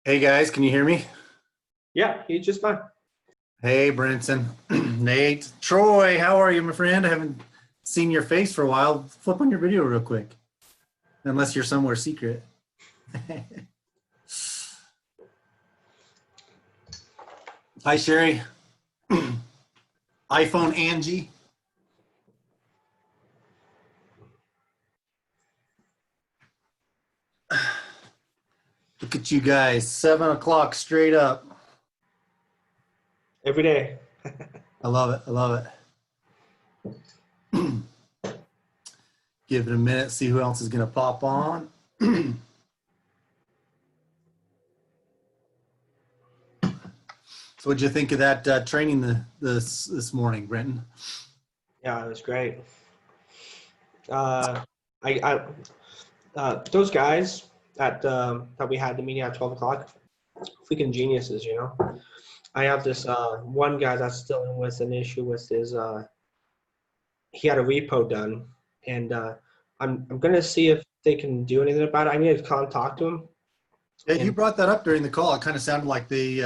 Hey guys, can you hear me? Yeah, he's just fine. Hey Brinson, Nate, Troy, how are you, my friend? I haven't seen your face for a while. Flip on your video real quick, unless you're somewhere secret. Hi Sherry, iPhone Angie. Look at you guys, 7 o'clock straight up. Every day. I love it, I love it. Give it a minute, see who else is gonna pop on. So what'd you think of that training this morning, Brenton? Yeah, it was great. I those guys that we had the meeting at 12 o'clock, freaking geniuses, you know. I have this one guy that's dealing with an issue with his he had a repo done, and I'm gonna see if they can do anything about it. I need to talk to him. Yeah, you And brought that up during the call. It kind of sounded like they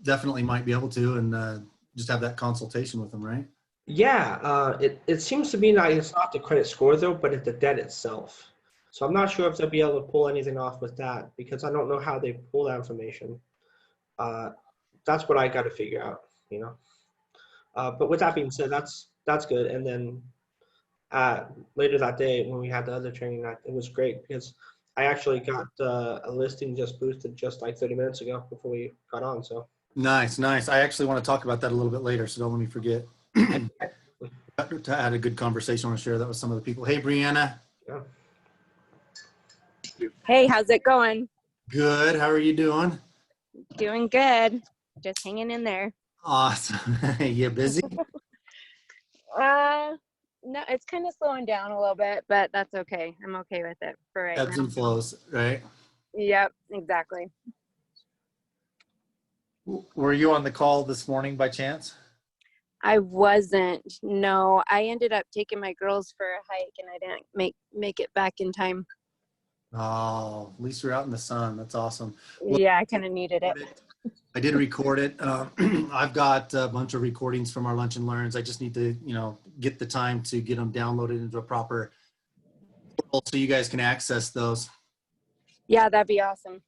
definitely might be able to, and just have that consultation with them, right? yeah, it seems to be that it's not the credit score though, but it's the debt itself. So I'm not sure if they'll be able to pull anything off with that because I don't know how they pull that information. Uh, that's what I got to figure out, you know. But with that being said, that's good. And then later that day when we had the other training, it was great because I actually got a listing just boosted just like 30 minutes ago before we got on. So Nice, nice. I actually want to talk about that a little bit later, so don't let me forget. To had a good conversation. I want to share that with some of the people. Hey, Brianna. yeah. Hey, how's it going? Good. How are you doing? Doing good. Just hanging in there. Awesome. You busy? Uh, no, it's kind of slowing down a little bit, but that's okay. I'm okay with it for right Ebbs now. and flows, right? Yep, exactly. Were you on the call this morning by chance? I wasn't. No, I ended up taking my girls for a hike and I didn't make it back in time. Oh, at least you're out in the sun. That's awesome. Well, Yeah, I kind of needed it. I did record it. I've got a bunch of recordings from our lunch and learns. I just need to, get the time to get them downloaded into a proper portal so you guys can access those. Yeah, that'd be awesome.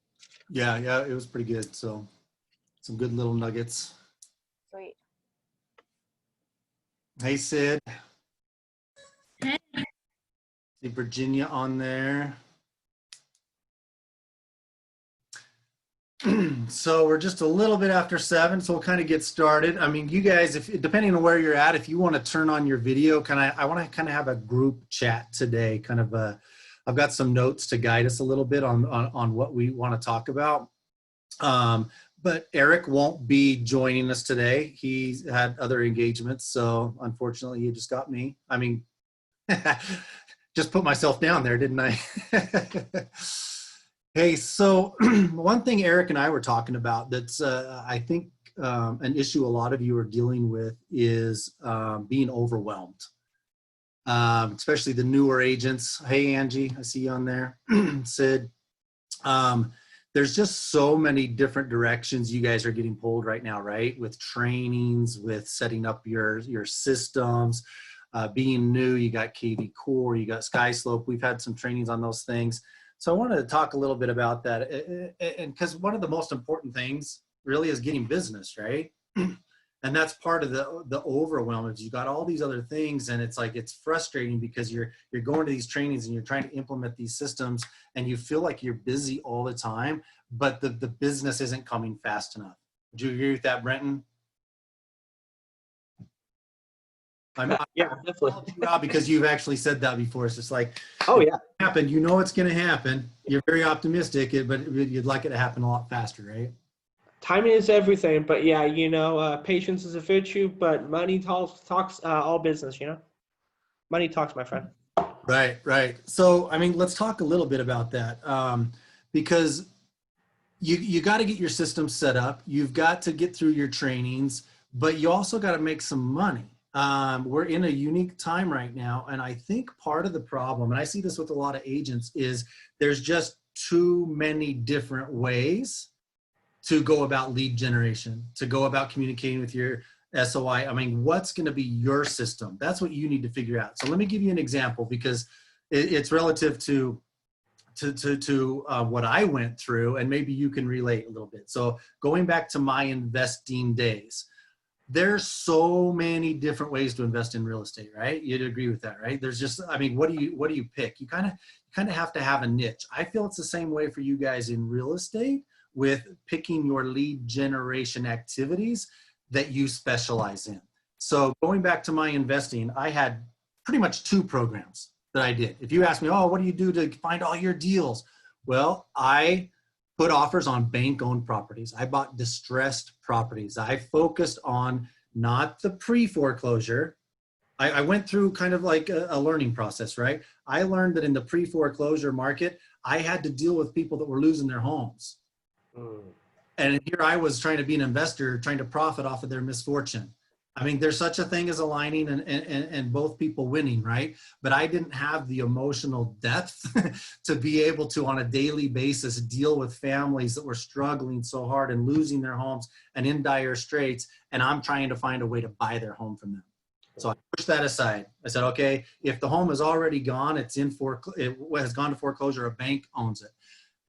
Yeah, it was pretty good. So some good little nuggets. Sweet. Hey, Sid. See Virginia on there. So we're just a little bit after 7, so we'll kind of get started. I mean, you guys, if depending on where you're at, if you want to turn on your video, I want to kind of have a group chat today. I've got some notes to guide us a little bit on what we want to talk about. But Eric won't be joining us today. He's had other engagements, so unfortunately, you just got me. I mean, just put myself down there, didn't I? Hey, so one thing Eric and I were talking about that's, I think, an issue a lot of you are dealing with is being overwhelmed, especially the newer agents. Hey, Angie, I see you on there. Sid, there's just so many different directions you guys are getting pulled right now, right? With trainings, with setting up your systems, being new, you got KV Core, you got SkySlope. We've had some trainings on those things. So I wanted to talk a little bit about that, and because one of the most important things really is getting business, right? And that's part of the overwhelm is you got all these other things, and it's like it's frustrating because you're going to these trainings and you're trying to implement these systems, and you feel like you're busy all the time, but the business isn't coming fast enough. Would you agree with that, Brenton? Yeah, definitely. Because you've actually said that before. It's just like, Oh yeah. happen. You know it's going to happen. You're very optimistic, but you'd like it to happen a lot faster, right? Timing is everything, but yeah, you know, patience is a virtue, but money talks all business, you know. Money talks, my friend. Right, right. So, I mean, let's talk a little bit about that, because you got to get your system set up. You've got to get through your trainings, but you also got to make some money. We're in a unique time right now, and I think part of the problem, and I see this with a lot of agents, is there's just too many different ways to go about lead generation, to go about communicating with your SOI. I mean, what's going to be your system? That's what you need to figure out. So let me give you an example, because it's relative to what I went through, and maybe you can relate a little bit. So going back to my investing days, there's so many different ways to invest in real estate, right? You'd agree with that, right? There's just, I mean, what do you pick? You kind of have to have a niche. I feel it's the same way for you guys in real estate, with picking your lead generation activities that you specialize in. So going back to my investing, I had pretty much 2 programs that I did. If you ask me, oh, what do you do to find all your deals? Well, I put offers on bank-owned properties. I bought distressed properties. I focused on not the pre-foreclosure. I went through kind of like a learning process, right? I learned that in the pre-foreclosure market, I had to deal with people that were losing their homes. And here I was trying to be an investor, trying to profit off of their misfortune. I mean, there's such a thing as aligning and both people winning, right? But I didn't have the emotional depth to be able to, on a daily basis, deal with families that were struggling so hard and losing their homes and in dire straits. And I'm trying to find a way to buy their home from them. So I pushed that aside. I said, okay, if the home is already gone, it has gone to foreclosure, a bank owns it.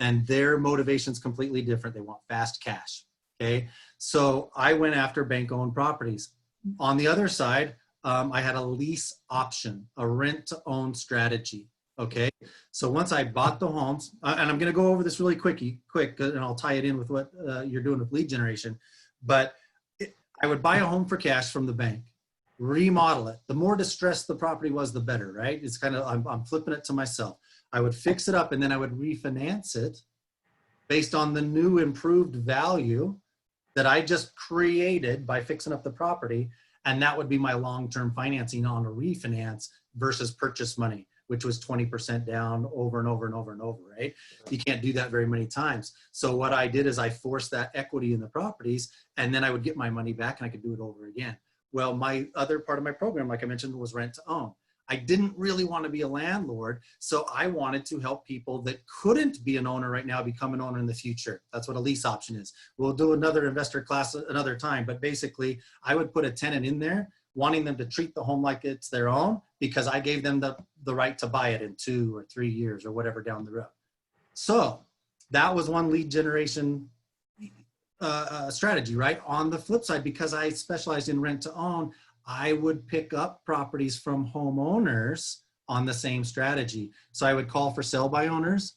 And their motivation is completely different. They want fast cash. Okay. So I went after bank-owned properties. On the other side, I had a lease option, a rent-to-own strategy. Okay. So once I bought the homes, and I'm going to go over this really quick, and I'll tie it in with what you're doing with lead generation. But I would buy a home for cash from the bank, remodel it. The more distressed the property was, the better, right? It's kind of, I'm flipping it to myself. I would fix it up, and then I would refinance it based on the new improved value that I just created by fixing up the property. And that would be my long-term financing on a refinance versus purchase money, which was 20% down over and over and over and over, right? You can't do that very many times. So what I did is I forced that equity in the properties, and then I would get my money back and I could do it over again. Well, my other part of my program, like I mentioned, was rent to own. I didn't really want to be a landlord, so I wanted to help people that couldn't be an owner right now become an owner in the future. That's what a lease option is. We'll do another investor class another time, but basically I would put a tenant in there wanting them to treat the home like it's their own, because I gave them the right to buy it in 2 or 3 years or whatever down the road. So that was one lead generation strategy, right? On the flip side, because I specialized in rent to own, I would pick up properties from homeowners on the same strategy. So I would call for sell by owners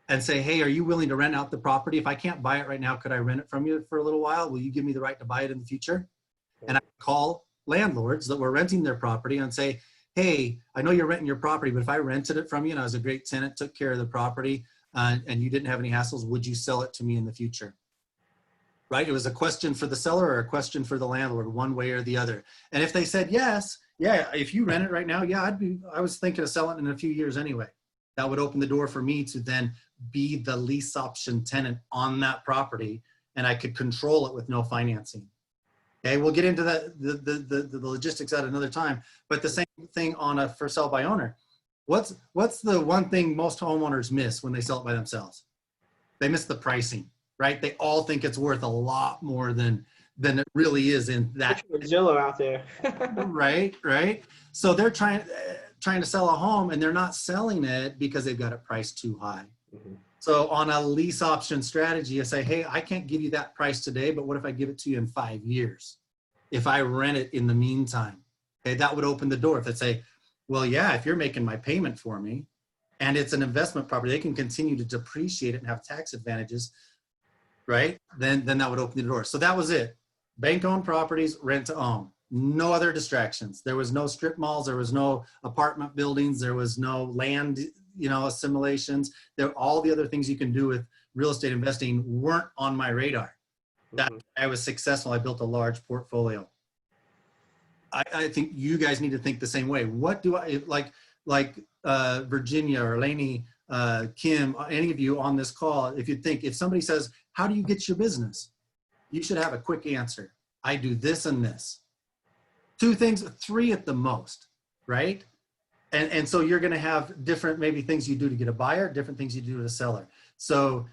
and say, hey, are you willing to rent out the property? If I can't buy it right now, could I rent it from you for a little while? Will you give me the right to buy it in the future? And I would call landlords that were renting their property and say, hey, I know you're renting your property, but if I rented it from you and I was a great tenant, took care of the property, and you didn't have any hassles, would you sell it to me in the future? Right? It was a question for the seller or a question for the landlord, one way or the other. And if they said yes, yeah, if you rent it right now, yeah, I was thinking of selling it in a few years anyway. That would open the door for me to then be the lease option tenant on that property, and I could control it with no financing. Okay, we'll get into the logistics at another time, but the same thing on a for sale by owner. What's the one thing most homeowners miss when they sell it by themselves? They miss the pricing. Right? They all think it's worth a lot more than it really is in that. Zillow out there. Right. So they're trying to sell a home, and they're not selling it because they've got it priced too high. Mm-hmm. So on a lease option strategy, I say, hey, I can't give you that price today, but what if I give it to you in 5 years? If I rent it in the meantime, okay, that would open the door. If they say, well, yeah, if you're making my payment for me and it's an investment property, they can continue to depreciate it and have tax advantages. Right? Then that would open the door. So that was it. Bank-owned properties, rent to own. No other distractions. There was no strip malls. There was no apartment buildings. There was no land, assimilations. All the other things you can do with real estate investing weren't on my radar. That I was successful. I built a large portfolio. I think you guys need to think the same way. What do I like Virginia or Lainey, Kim, any of you on this call, if somebody says, how do you get your business? You should have a quick answer. I do this and this. 2 things, 3 at the most, right? And so you're going to have different maybe things you do to get a buyer, different things you do to a seller. So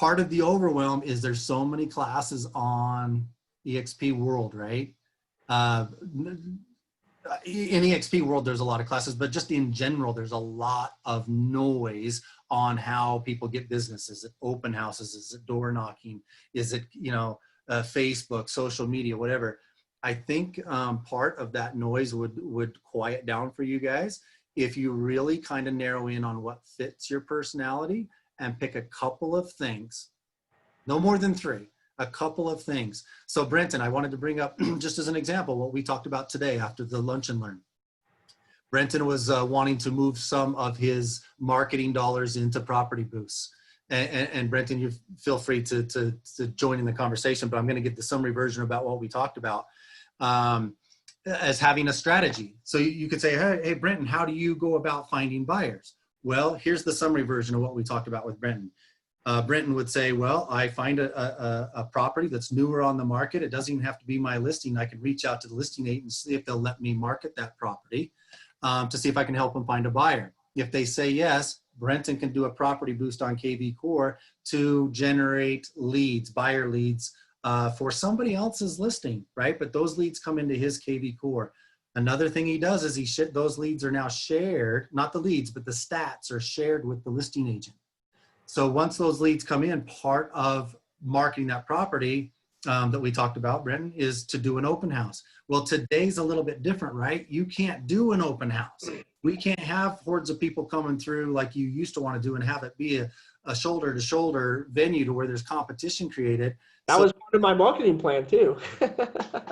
part of the overwhelm is there's so many classes on EXP World, right? In EXP World, there's a lot of classes, but just in general, there's a lot of noise on how people get business. Is it open houses? Is it door knocking? Is it, Facebook, social media, whatever. I think part of that noise would quiet down for you guys if you really kind of narrow in on what fits your personality and pick a couple of things, no more than 3. A couple of things. So Brenton, I wanted to bring up just as an example, what we talked about today after the lunch and learn. Brenton was wanting to move some of his marketing dollars into property boosts. And Brenton, you feel free to join in the conversation, but I'm going to give the summary version about what we talked about as having a strategy. So you could say, hey, Brenton, how do you go about finding buyers? Well, here's the summary version of what we talked about with Brenton. Brenton would say, well, I find a property that's newer on the market. It doesn't even have to be my listing. I can reach out to the listing agent and see if they'll let me market that property to see if I can help them find a buyer. If they say yes, Brenton can do a property boost on KV Core to generate leads, buyer leads for somebody else's listing, right? But those leads come into his KV Core. Another thing he does is those leads are now shared, not the leads, but the stats are shared with the listing agent. So once those leads come in, part of marketing that property that we talked about, Brenton, is to do an open house. Well, today's a little bit different, right? You can't do an open house. We can't have hordes of people coming through like you used to want to do and have it be a shoulder-to-shoulder venue to where there's competition created. That was part of my marketing plan too.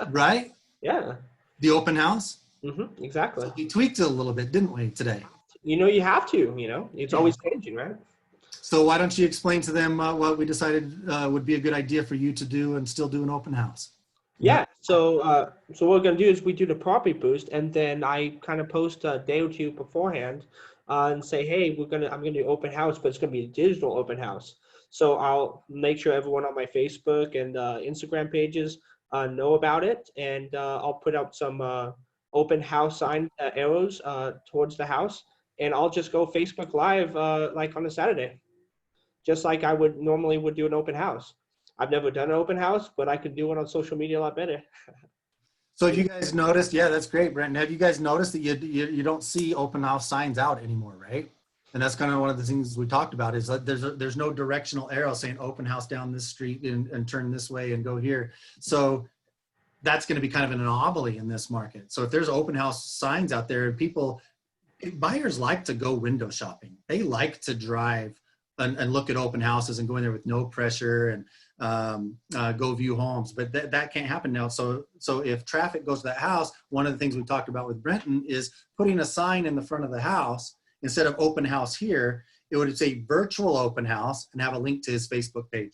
Right? Yeah. The open house? Mm-hmm, exactly. So we tweaked it a little bit, didn't we, today? You have to, it's always changing, right? So why don't you explain to them what we decided would be a good idea for you to do and still do an open house? Yeah. So what we're gonna do is we do the property boost, and then I kind of post a day or two beforehand and say, hey, I'm gonna do open house, but it's gonna be a digital open house. So I'll make sure everyone on my Facebook and Instagram pages know about it, and I'll put out some open house sign arrows towards the house, and I'll just go Facebook Live like on a Saturday, just like I would normally do an open house. I've never done an open house, but I can do it on social media a lot better. So have you guys noticed, yeah, that's great, Brenton. Have you guys noticed that you don't see open house signs out anymore, right? And that's kind of one of the things we talked about is that there's no directional arrow saying open house down this street and turn this way and go here. So that's going to be kind of an anomaly in this market. So if there's open house signs out there, buyers like to go window shopping. They like to drive and look at open houses and go in there with no pressure and go view homes, but that can't happen now. So if traffic goes to that house, one of the things we talked about with Brenton is putting a sign in the front of the house. Instead of open house here, it would say virtual open house and have a link to his Facebook page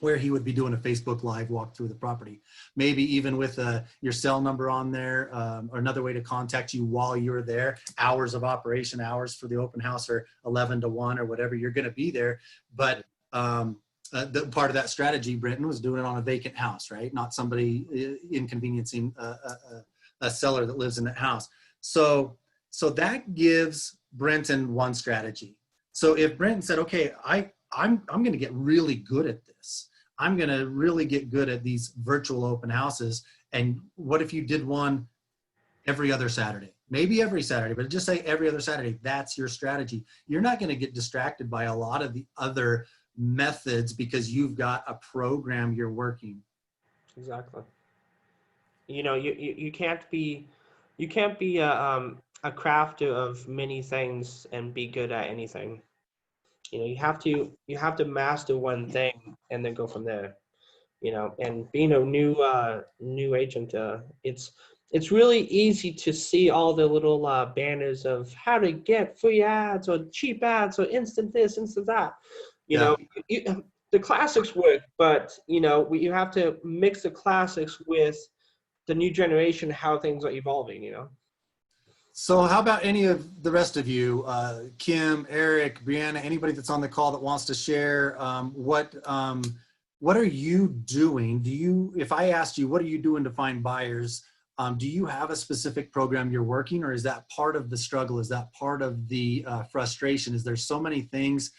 where he would be doing a Facebook Live walk through the property. Maybe even with your cell number on there, or another way to contact you while you're there. Hours of operation, hours for the open house are 11 to 1 or whatever, you're gonna be there. But the part of that strategy, Brenton, was doing it on a vacant house, right? Not somebody inconveniencing a seller that lives in that house. So that gives Brenton one strategy. So if Brenton said, okay, I'm going to get really good at this. I'm going to really get good at these virtual open houses. And what if you did one every other Saturday? Maybe every Saturday, but just say every other Saturday. That's your strategy. You're not going to get distracted by a lot of the other methods because you've got a program you're working. Exactly. You can't be a crafter of many things and be good at anything. You have to master one thing and then go from there. And being a new agent, it's really easy to see all the little banners of how to get free ads or cheap ads or instant this, instant that. The classics work, but you have to mix the classics with the new generation, how things are evolving. So how about any of the rest of you, Kim, Eric, Brianna, anybody that's on the call that wants to share, what are you doing? If I asked you, what are you doing to find buyers? Do you have a specific program you're working, or is that part of the struggle? Is that part of the frustration? Is there so many things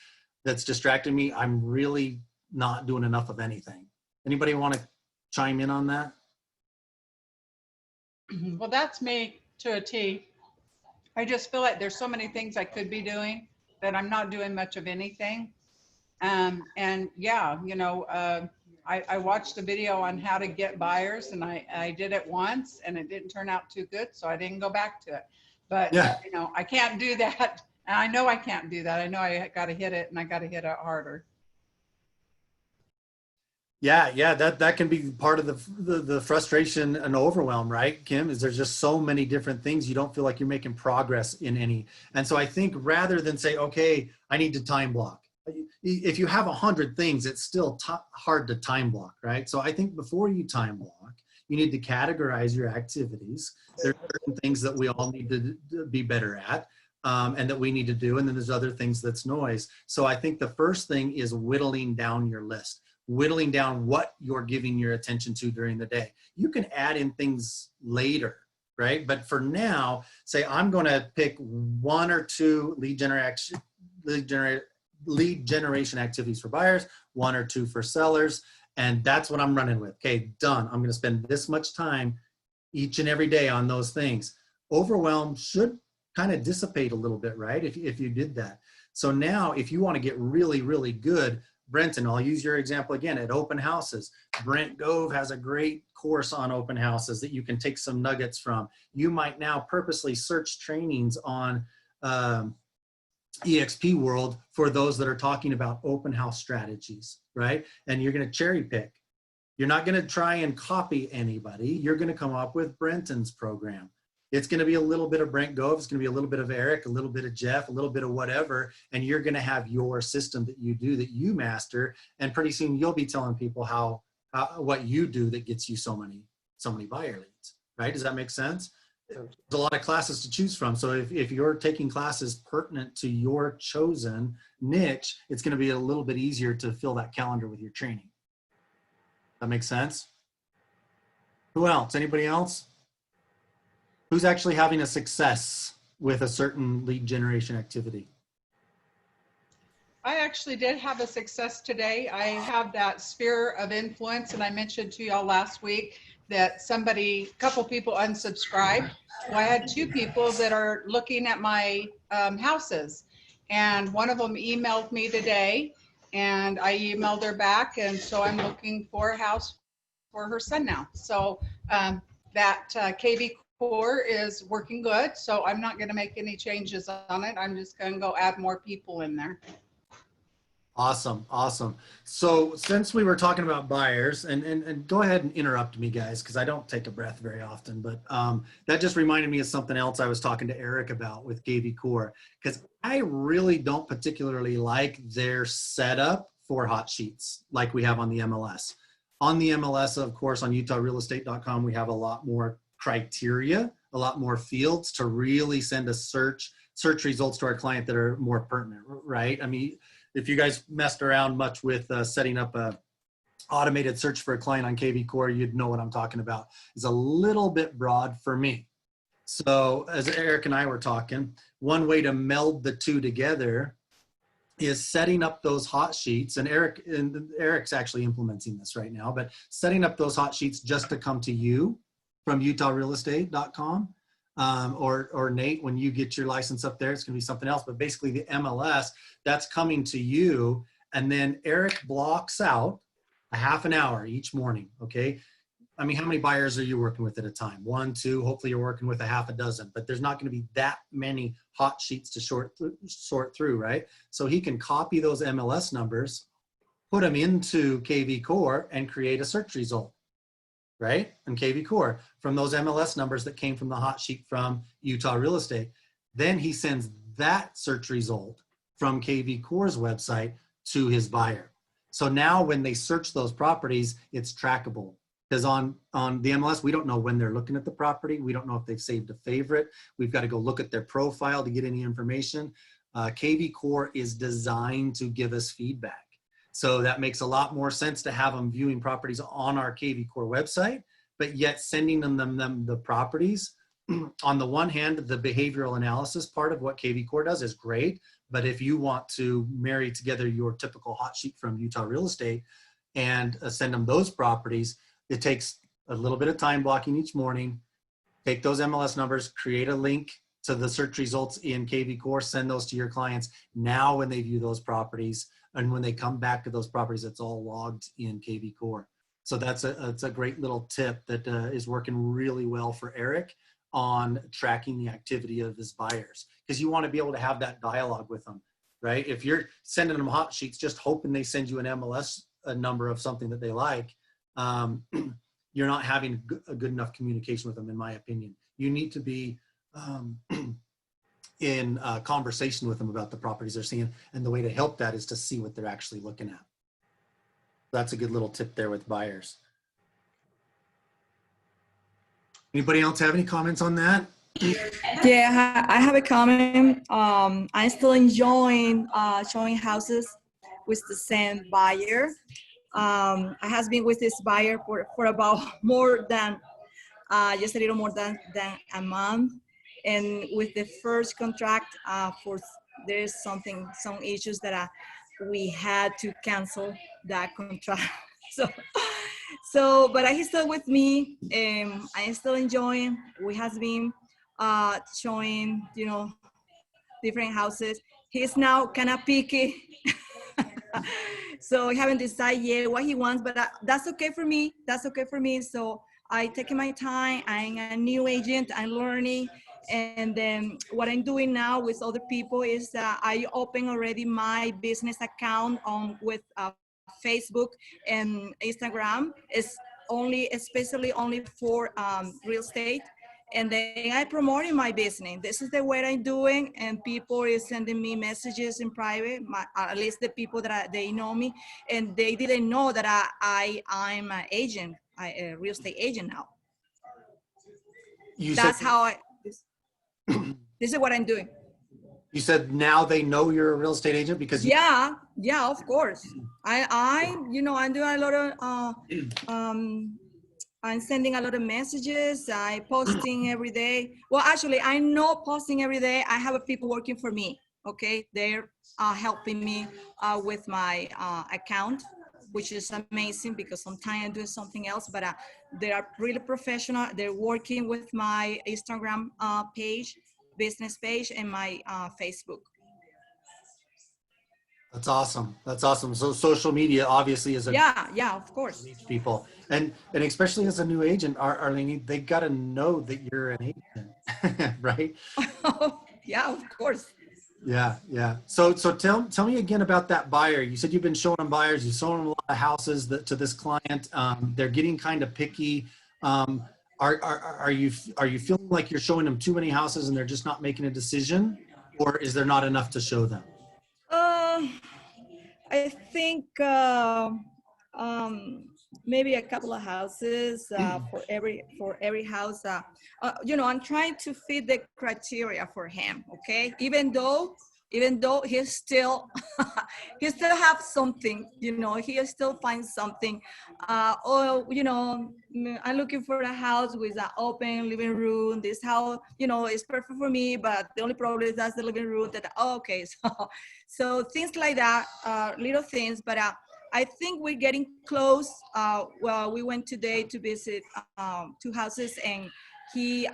that's distracting me, I'm really not doing enough of anything. Anybody want to chime in on that? Well, that's me to a T. I just feel like there's so many things I could be doing that I'm not doing much of anything. And yeah, you know, I watched a video on how to get buyers, and I did it once and it didn't turn out too good, so I didn't go back to it. But Yeah. you know, I can't do that. And I know I can't do that. I know I got to hit it, and I got to hit it harder. Yeah, that can be part of the frustration and overwhelm, right, Kim? Is there's just so many different things you don't feel like you're making progress in any. And so I think rather than say, okay, I need to time block. If you have 100 things, it's still hard to time block, right? So I think before you time block, you need to categorize your activities. There's certain things that we all need to be better at. And that we need to do, and then there's other things that's noise. So I think the first thing is whittling down your list, whittling down what you're giving your attention to during the day. You can add in things later, right? But for now, say I'm going to pick 1 or 2 lead generation activities for buyers, 1 or 2 for sellers, and that's what I'm running with. Okay, done. I'm going to spend this much time each and every day on those things. Overwhelm should kind of dissipate a little bit, right? If you did that. So now if you want to get really, really good, Brenton, I'll use your example again at open houses. Brent Gove has a great course on open houses that you can take some nuggets from. You might now purposely search trainings on EXP World for those that are talking about open house strategies, right? And you're going to cherry pick. You're not going to try and copy anybody. You're going to come up with Brenton's program. It's going to be a little bit of Brent Gove. It's going to be a little bit of Eric, a little bit of Jeff, a little bit of whatever. And you're going to have your system that you do, that you master. And pretty soon you'll be telling people how what you do that gets you so many buyer leads, right? Does that make sense? There's a lot of classes to choose from. So if you're taking classes pertinent to your chosen niche, it's going to be a little bit easier to fill that calendar with your training. That makes sense? Who else? Anybody else? Who's actually having a success with a certain lead generation activity? I actually did have a success today. I have that sphere of influence, and I mentioned to y'all last week that a couple people unsubscribed. Well, I had 2 people that are looking at my houses, and one of them emailed me today, and I emailed her back, and so I'm looking for a house for her son now. So that KV Core is working good, so I'm not going to make any changes on it. I'm just going to go add more people in there. Awesome, awesome. So since we were talking about buyers, and go ahead and interrupt me, guys, because I don't take a breath very often, but that just reminded me of something else I was talking to Eric about with KV Core, because I really don't particularly like their setup for hot sheets like we have on the MLS. On the MLS, of course, on utahrealestate.com, we have a lot more criteria, a lot more fields to really send a search results to our client that are more pertinent, right? I mean, if you guys messed around much with setting up a automated search for a client on KV Core, you'd know what I'm talking about. It's a little bit broad for me. So as Eric and I were talking, one way to meld the two together is setting up those hot sheets, and Eric's actually implementing this right now, but setting up those hot sheets just to come to you from utahrealestate.com. Or Nate, when you get your license up there, it's going to be something else. But basically the MLS, that's coming to you. And then Eric blocks out a half an hour each morning. Okay. I mean, how many buyers are you working with at a time? 1, 2, hopefully you're working with a half a dozen, but there's not going to be that many hot sheets to sort through, right? So he can copy those MLS numbers, put them into KV Core and create a search result. Right? And KV Core from those MLS numbers that came from the hot sheet from Utah Real Estate. Then he sends that search result from KV Core's website to his buyer. So now when they search those properties, it's trackable. Because on the MLS, we don't know when they're looking at the property. We don't know if they've saved a favorite. We've got to go look at their profile to get any information. KV Core is designed to give us feedback. So that makes a lot more sense to have them viewing properties on our KV Core website, but yet sending them the properties on the one hand, the behavioral analysis part of what KV Core does is great. But if you want to marry together your typical hot sheet from Utah Real Estate and send them those properties, it takes a little bit of time blocking each morning. Take those MLS numbers, create a link to the search results in KV Core, send those to your clients. Now, when they view those properties and when they come back to those properties, it's all logged in KV Core. So that's a great little tip that is working really well for Eric on tracking the activity of his buyers, because you want to be able to have that dialogue with them, right? If you're sending them hot sheets, just hoping they send you an MLS number of something that they like, you're not having a good enough communication with them, in my opinion. You need to be in conversation with them about the properties they're seeing, and the way to help that is to see what they're actually looking at. That's a good little tip there with buyers. Anybody else have any comments on that? Yeah, I have a comment. I'm still enjoying showing houses with the same buyer. I has been with this buyer for about more than just a little more than a month. And with the first contract, there's some issues that we had to cancel that contract. So, but he's still with me. I'm still enjoying. We has been showing, different houses. He's now kind of picky. So we haven't decided yet what he wants, but that's okay for me. That's okay for me. So I taking my time. I'm a new agent. I'm learning. And then what I'm doing now with other people is I open already my business account with Facebook and Instagram. It's especially only for real estate. And then I promoting my business. This is the way I'm doing, and people is sending me messages in private. At least the people that they know me, and they didn't know that I'm an agent, a real estate agent now. That's how this is what I'm doing. You said now they know you're a real estate agent because yeah, of course. I'm doing a lot of I'm sending a lot of messages. I posting every day. Well, actually, I'm not posting every day. I have people working for me. Okay, they're helping me with my account, which is amazing because sometimes I'm doing something else. But they are really professional. They're working with my Instagram page, business page, and my Facebook. That's awesome. That's awesome. So social media obviously is a yeah, of course. reach people, and especially as a new agent, Arlene, they got to know that you're an agent, right? Yeah, of course. Yeah. So tell me again about that buyer. You said you've been showing them buyers. You've shown them a lot of houses to this client. They're getting kind of picky. Are you feeling like you're showing them too many houses and they're just not making a decision, or is there not enough to show them? I think maybe a couple of houses for every house. I'm trying to fit the criteria for him. Okay, even though he still he still have something. He still finds something. I'm looking for a house with an open living room. This house, is perfect for me, but the only problem is that's the living room. Okay, so things like that, little things, but I think we're getting close. Well, we went today to visit 2 houses, and he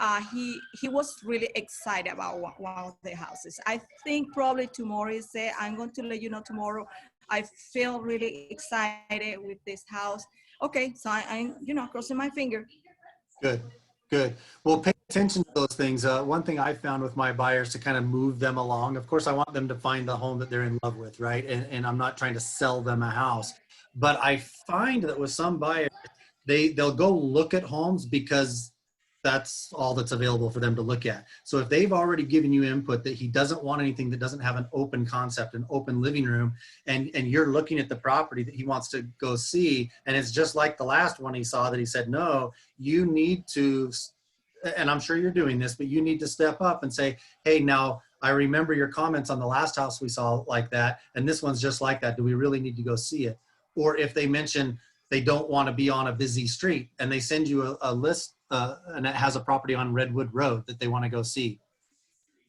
was really excited about one of the houses. I think probably tomorrow he said, I'm going to let you know tomorrow. I feel really excited with this house. Okay, so I'm crossing my finger. Good. Well, pay attention to those things. One thing I found with my buyers to kind of move them along, of course, I want them to find the home that they're in love with, right? And I'm not trying to sell them a house. But I find that with some buyers, they'll go look at homes because that's all that's available for them to look at. So if they've already given you input that he doesn't want anything that doesn't have an open concept, an open living room, and you're looking at the property that he wants to go see, and it's just like the last one he saw that he said, no, you need to, and I'm sure you're doing this, but you need to step up and say, hey, now I remember your comments on the last house we saw like that, and this one's just like that. Do we really need to go see it? Or if they mention they don't want to be on a busy street, and they send you a list and it has a property on Redwood Road that they want to go see.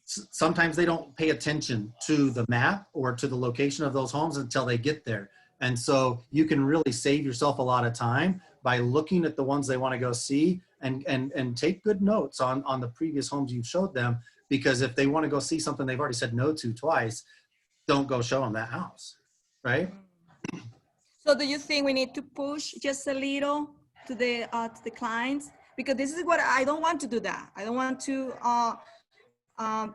Sometimes they don't pay attention to the map or to the location of those homes until they get there. And so you can really save yourself a lot of time by looking at the ones they want to go see, and take good notes on the previous homes you've showed them, because if they want to go see something they've already said no to twice, don't go show them that house, right? So do you think we need to push just a little to the clients? Because this is what I don't want to do that. I don't want to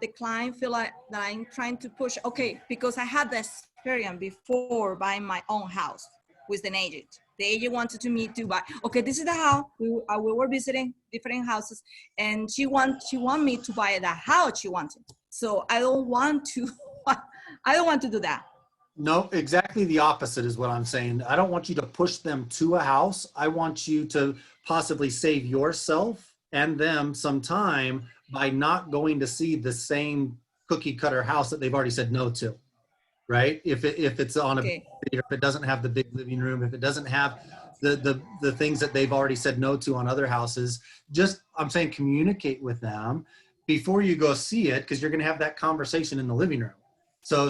the client feel like that I'm trying to push. Okay, because I had the experience before buying my own house with an agent. The agent wanted me to buy. Okay, this is the house. We were visiting different houses, and she want me to buy the house she wanted. So I don't want to. I don't want to do that. No, exactly the opposite is what I'm saying. I don't want you to push them to a house. I want you to possibly save yourself and them some time by not going to see the same cookie cutter house that they've already said no to, right? If it's on Okay. if it doesn't have the big living room, if it doesn't have the things that they've already said no to on other houses, just, I'm saying, communicate with them before you go see it, because you're going to have that conversation in the living room. So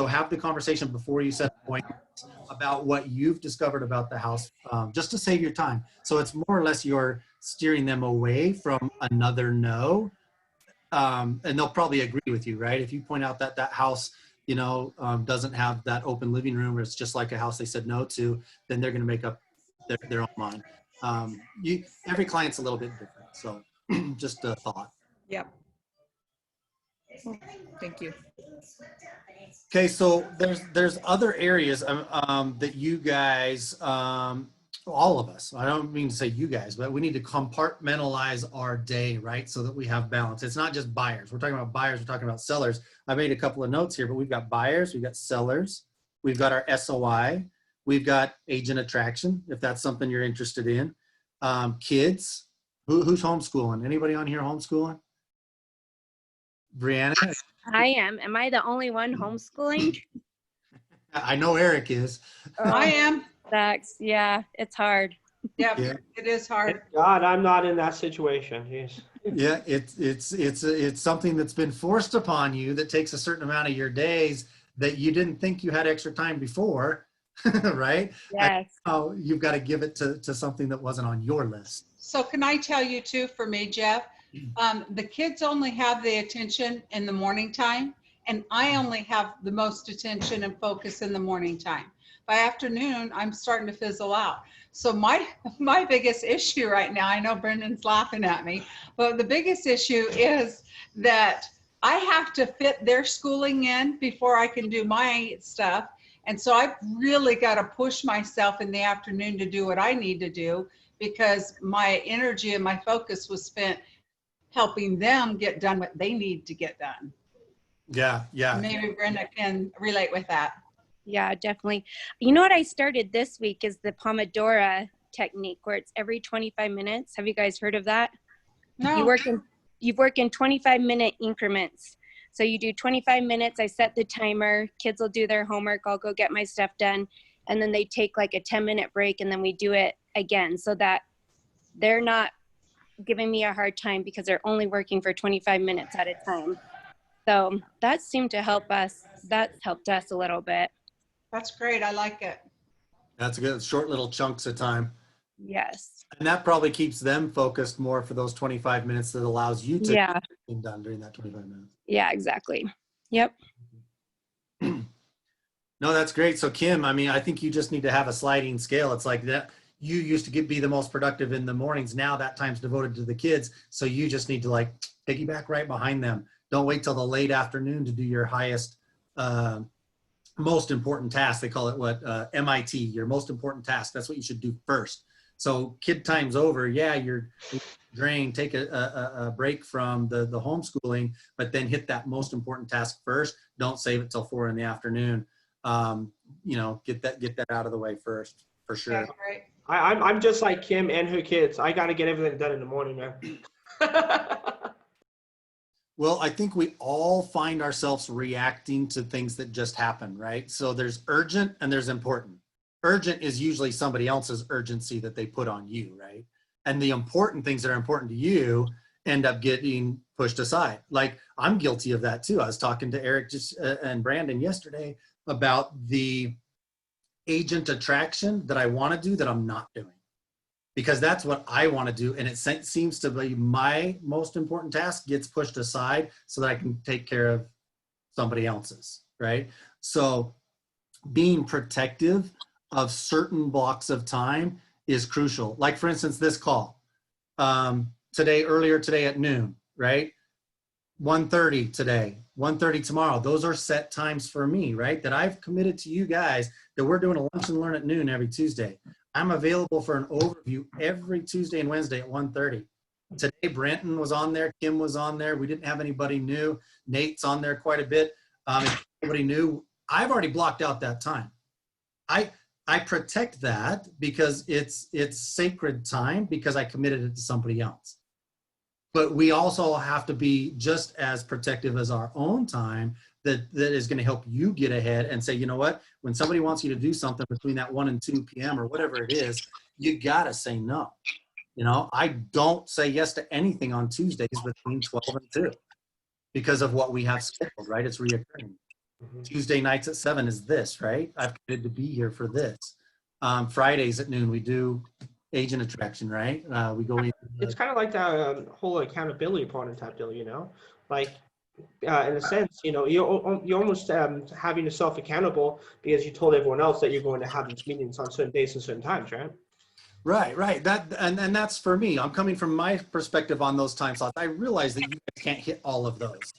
have the conversation before you set appointments about what you've discovered about the house, just to save your time. So it's more or less you're steering them away from another no, and they'll probably agree with you, right? If you point out that that house, doesn't have that open living room, or it's just like a house they said no to, then they're going to make up their own mind. Every client's a little bit different, so just a thought. Yep. Thank you. Okay, so there's other areas that you guys, all of us, I don't mean to say you guys, but we need to compartmentalize our day, right? So that we have balance. It's not just buyers. We're talking about buyers, we're talking about sellers. I made a couple of notes here, but we've got buyers, we've got sellers, we've got our SOI, we've got agent attraction, if that's something you're interested in. Kids, who's homeschooling? Anybody on here homeschooling? Brianna? I am. Am I the only one homeschooling? I know Eric is. I am. Sucks. Yeah, it's hard. Yeah, Yeah. it is hard. Thank God, I'm not in that situation. Jeez. Yeah, it's something that's been forced upon you that takes a certain amount of your days that you didn't think you had extra time before, right? Yes. Oh, you've got to give it to something that wasn't on your list. So can I tell you too, for me, Jeff, the kids only have the attention in the morning time, and I only have the most attention and focus in the morning time. By afternoon, I'm starting to fizzle out. So my biggest issue right now, I know Brendan's laughing at me, but the biggest issue is that I have to fit their schooling in before I can do my stuff. And so I've really got to push myself in the afternoon to do what I need to do, because my energy and my focus was spent helping them get done what they need to get done. Yeah. Maybe Brenda can relate with that. Yeah, definitely. You know what I started this week is the Pomodoro technique, where it's every 25 minutes. Have you guys heard of that? No. You work in 25-minute increments. So you do 25 minutes. I set the timer. Kids will do their homework. I'll go get my stuff done. And then they take like a 10-minute break, and then we do it again, so that they're not giving me a hard time because they're only working for 25 minutes at a time. So that seemed to help us. That's helped us a little bit. That's great. I like it. That's good. Short little chunks of time. Yes. And that probably keeps them focused more for those 25 minutes, that allows you to Yeah. get everything done during that 25 minutes. Yeah, exactly. Yep. No, that's great. So Kim, I mean, I think you just need to have a sliding scale. It's like that. You used to be the most productive in the mornings. Now that time's devoted to the kids. So you just need to like piggyback right behind them. Don't wait till the late afternoon to do your highest, most important task. They call it MIT, your most important task. That's what you should do first. So kid time's over. Yeah, you're drained. Take a break from the homeschooling, but then hit that most important task first. Don't save it till 4 in the afternoon. Get that out of the way first, for sure. That's great. I'm just like Kim and her kids. I got to get everything done in the morning, man. Well, I think we all find ourselves reacting to things that just happen, right? So there's urgent and there's important. urgent is usually somebody else's urgency that they put on you, right? And the important things that are important to you end up getting pushed aside. Like, I'm guilty of that too. I was talking to Eric and Brandon yesterday about the agent attraction that I want to do that I'm not doing, because that's what I want to do. And it seems to be my most important task gets pushed aside so that I can take care of somebody else's, right? So being protective of certain blocks of time is crucial. Like, for instance, this call earlier today at noon, right? 1:30 today, 1:30 tomorrow. Those are set times for me, right? That I've committed to you guys that we're doing a lunch and learn at noon every Tuesday. I'm available for an overview every Tuesday and Wednesday at 1:30. Today, Brenton was on there. Kim was on there. We didn't have anybody new. Nate's on there quite a bit. If anybody new, I've already blocked out that time. I protect that because it's sacred time, because I committed it to somebody else. But we also have to be just as protective as our own time that is going to help you get ahead and say, you know what, when somebody wants you to do something between that 1 and 2 p.m. or whatever it is, you got to say no. You know, I don't say yes to anything on Tuesdays between 12 and 2 because of what we have scheduled, right? It's reoccurring. Tuesday nights at 7 is this, right? I've committed to be here for this. Fridays at noon, we do agent attraction, right? We go in. It's kind of like the whole accountability part of that deal, you know, like in a sense, you know, you're almost having yourself accountable because you told everyone else that you're going to have these meetings on certain days and certain times, right? Right. That and that's for me. I'm coming from my perspective on those time slots. I realize that you guys can't hit all of those.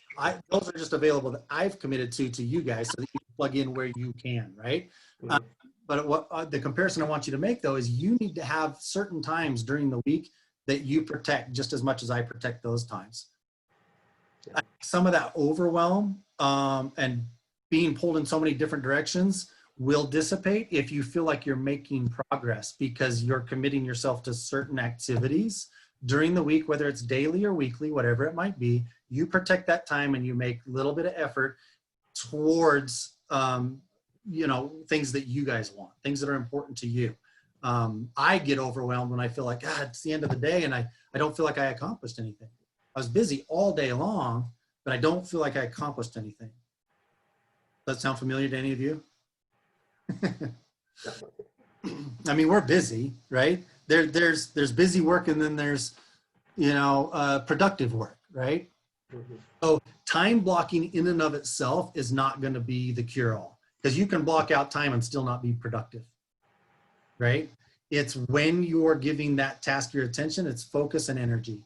Those are just available that I've committed to you guys so that you can plug in where you can, right? Mhm. But what the comparison I want you to make though is you need to have certain times during the week that you protect just as much as I protect those times. Some of that overwhelm and being pulled in so many different directions will dissipate if you feel like you're making progress because you're committing yourself to certain activities during the week, whether it's daily or weekly, whatever it might be. You protect that time and you make a little bit of effort towards you know, things that you guys want, things that are important to you. I get overwhelmed when I feel like, God, it's the end of the day and I don't feel like I accomplished anything. I was busy all day long, but I don't feel like I accomplished anything. Does that sound familiar to any of you? I mean, we're busy, right? There's busy work and then there's, you know, productive work, right? Mhm. So time blocking in and of itself is not going to be the cure-all because you can block out time and still not be productive, right? It's when you're giving that task your attention, it's focus and energy.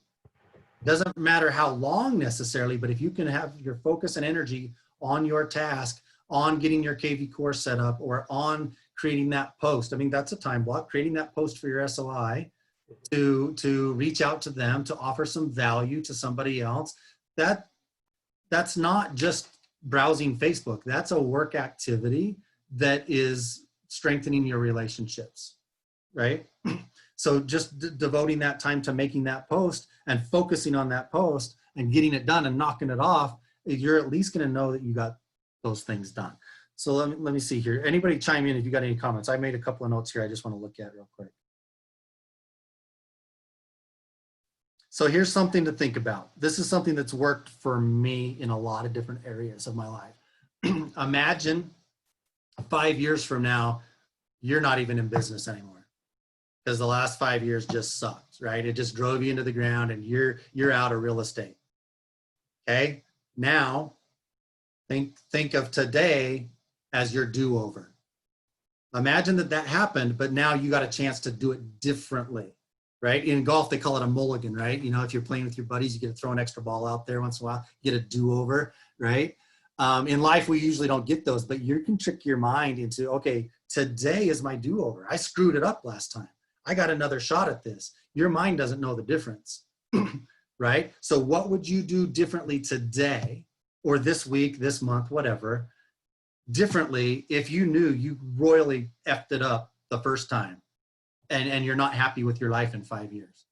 Doesn't matter how long necessarily, but if you can have your focus and energy on your task, on getting your KV course set up or on creating that post. I mean, that's a time block, creating that post for your SOI to reach out to them, to offer some value to somebody else. That's not just browsing Facebook. That's a work activity that is strengthening your relationships, right? So just devoting that time to making that post and focusing on that post and getting it done and knocking it off, you're at least going to know that you got those things done. So let me see here. Anybody chime in if you got any comments. I made a couple of notes here I just want to look at real quick. So here's something to think about. This is something that's worked for me in a lot of different areas of my life. Imagine 5 years from now, you're not even in business anymore because the last 5 years just sucked, right? It just drove you into the ground and you're out of real estate. Okay, now think of today as your do-over. Imagine that happened, but now you got a chance to do it differently, right? In golf, they call it a mulligan, right? You know, if you're playing with your buddies, you get to throw an extra ball out there once in a while, get a do-over, right? In life, we usually don't get those, but you can trick your mind into, okay, today is my do-over. I screwed it up last time. I got another shot at this. Your mind doesn't know the difference, right? So what would you do differently today or this week, this month, whatever, differently if you knew you royally effed it up the first time and you're not happy with your life in 5 years?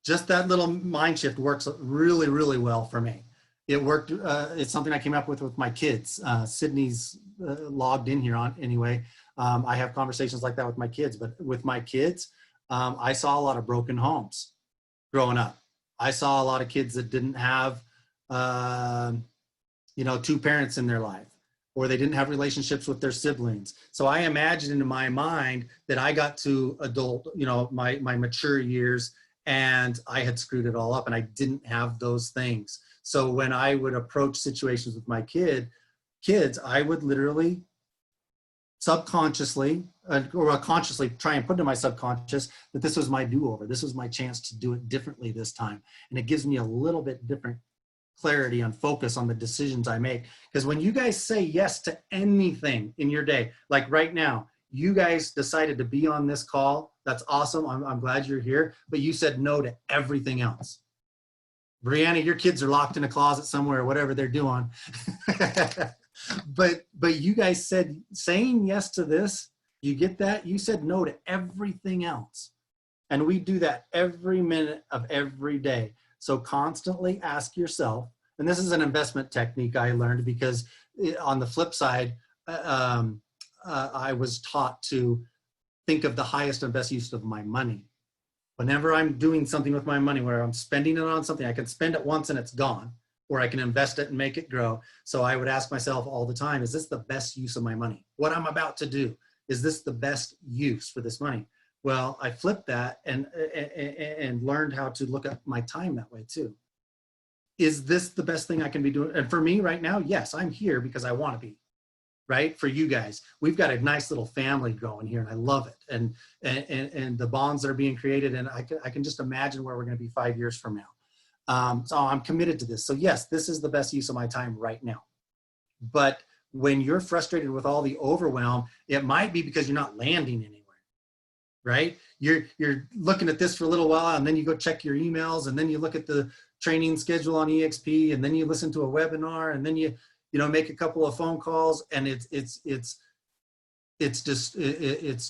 Just that little mind shift works really, really well for me. It worked. It's something I came up with my kids. Sydney's logged in here on anyway. I have conversations like that with my kids, but with my kids, I saw a lot of broken homes growing up. I saw a lot of kids that didn't have, two parents in their life, or they didn't have relationships with their siblings. So I imagined in my mind that I got to adult, my mature years, and I had screwed it all up and I didn't have those things. So when I would approach situations with my kids, I would literally subconsciously or consciously try and put into my subconscious that this was my do-over. This was my chance to do it differently this time. And it gives me a little bit different clarity and focus on the decisions I make. Because when you guys say yes to anything in your day, like right now, you guys decided to be on this call. That's awesome. I'm glad you're here. But you said no to everything else. Brianna, your kids are locked in a closet somewhere, whatever they're doing. but you guys said saying yes to this, you get that? You said no to everything else. And we do that every minute of every day. So constantly ask yourself, and this is an investment technique I learned because on the flip side, I was taught to think of the highest and best use of my money. Whenever I'm doing something with my money, where I'm spending it on something, I can spend it once and it's gone, or I can invest it and make it grow. So I would ask myself all the time, is this the best use of my money? What I'm about to do, is this the best use for this money? Well, I flipped that and learned how to look at my time that way too. Is this the best thing I can be doing? And for me right now, yes, I'm here because I want to be. Right? For you guys, we've got a nice little family going here and I love it. And the bonds that are being created, and I can just imagine where we're going to be 5 years from now. So I'm committed to this. So yes, this is the best use of my time right now. But when you're frustrated with all the overwhelm, it might be because you're not landing anywhere, right? You're looking at this for a little while and then you go check your emails and then you look at the training schedule on EXP and then you listen to a webinar and then you make a couple of phone calls, and it's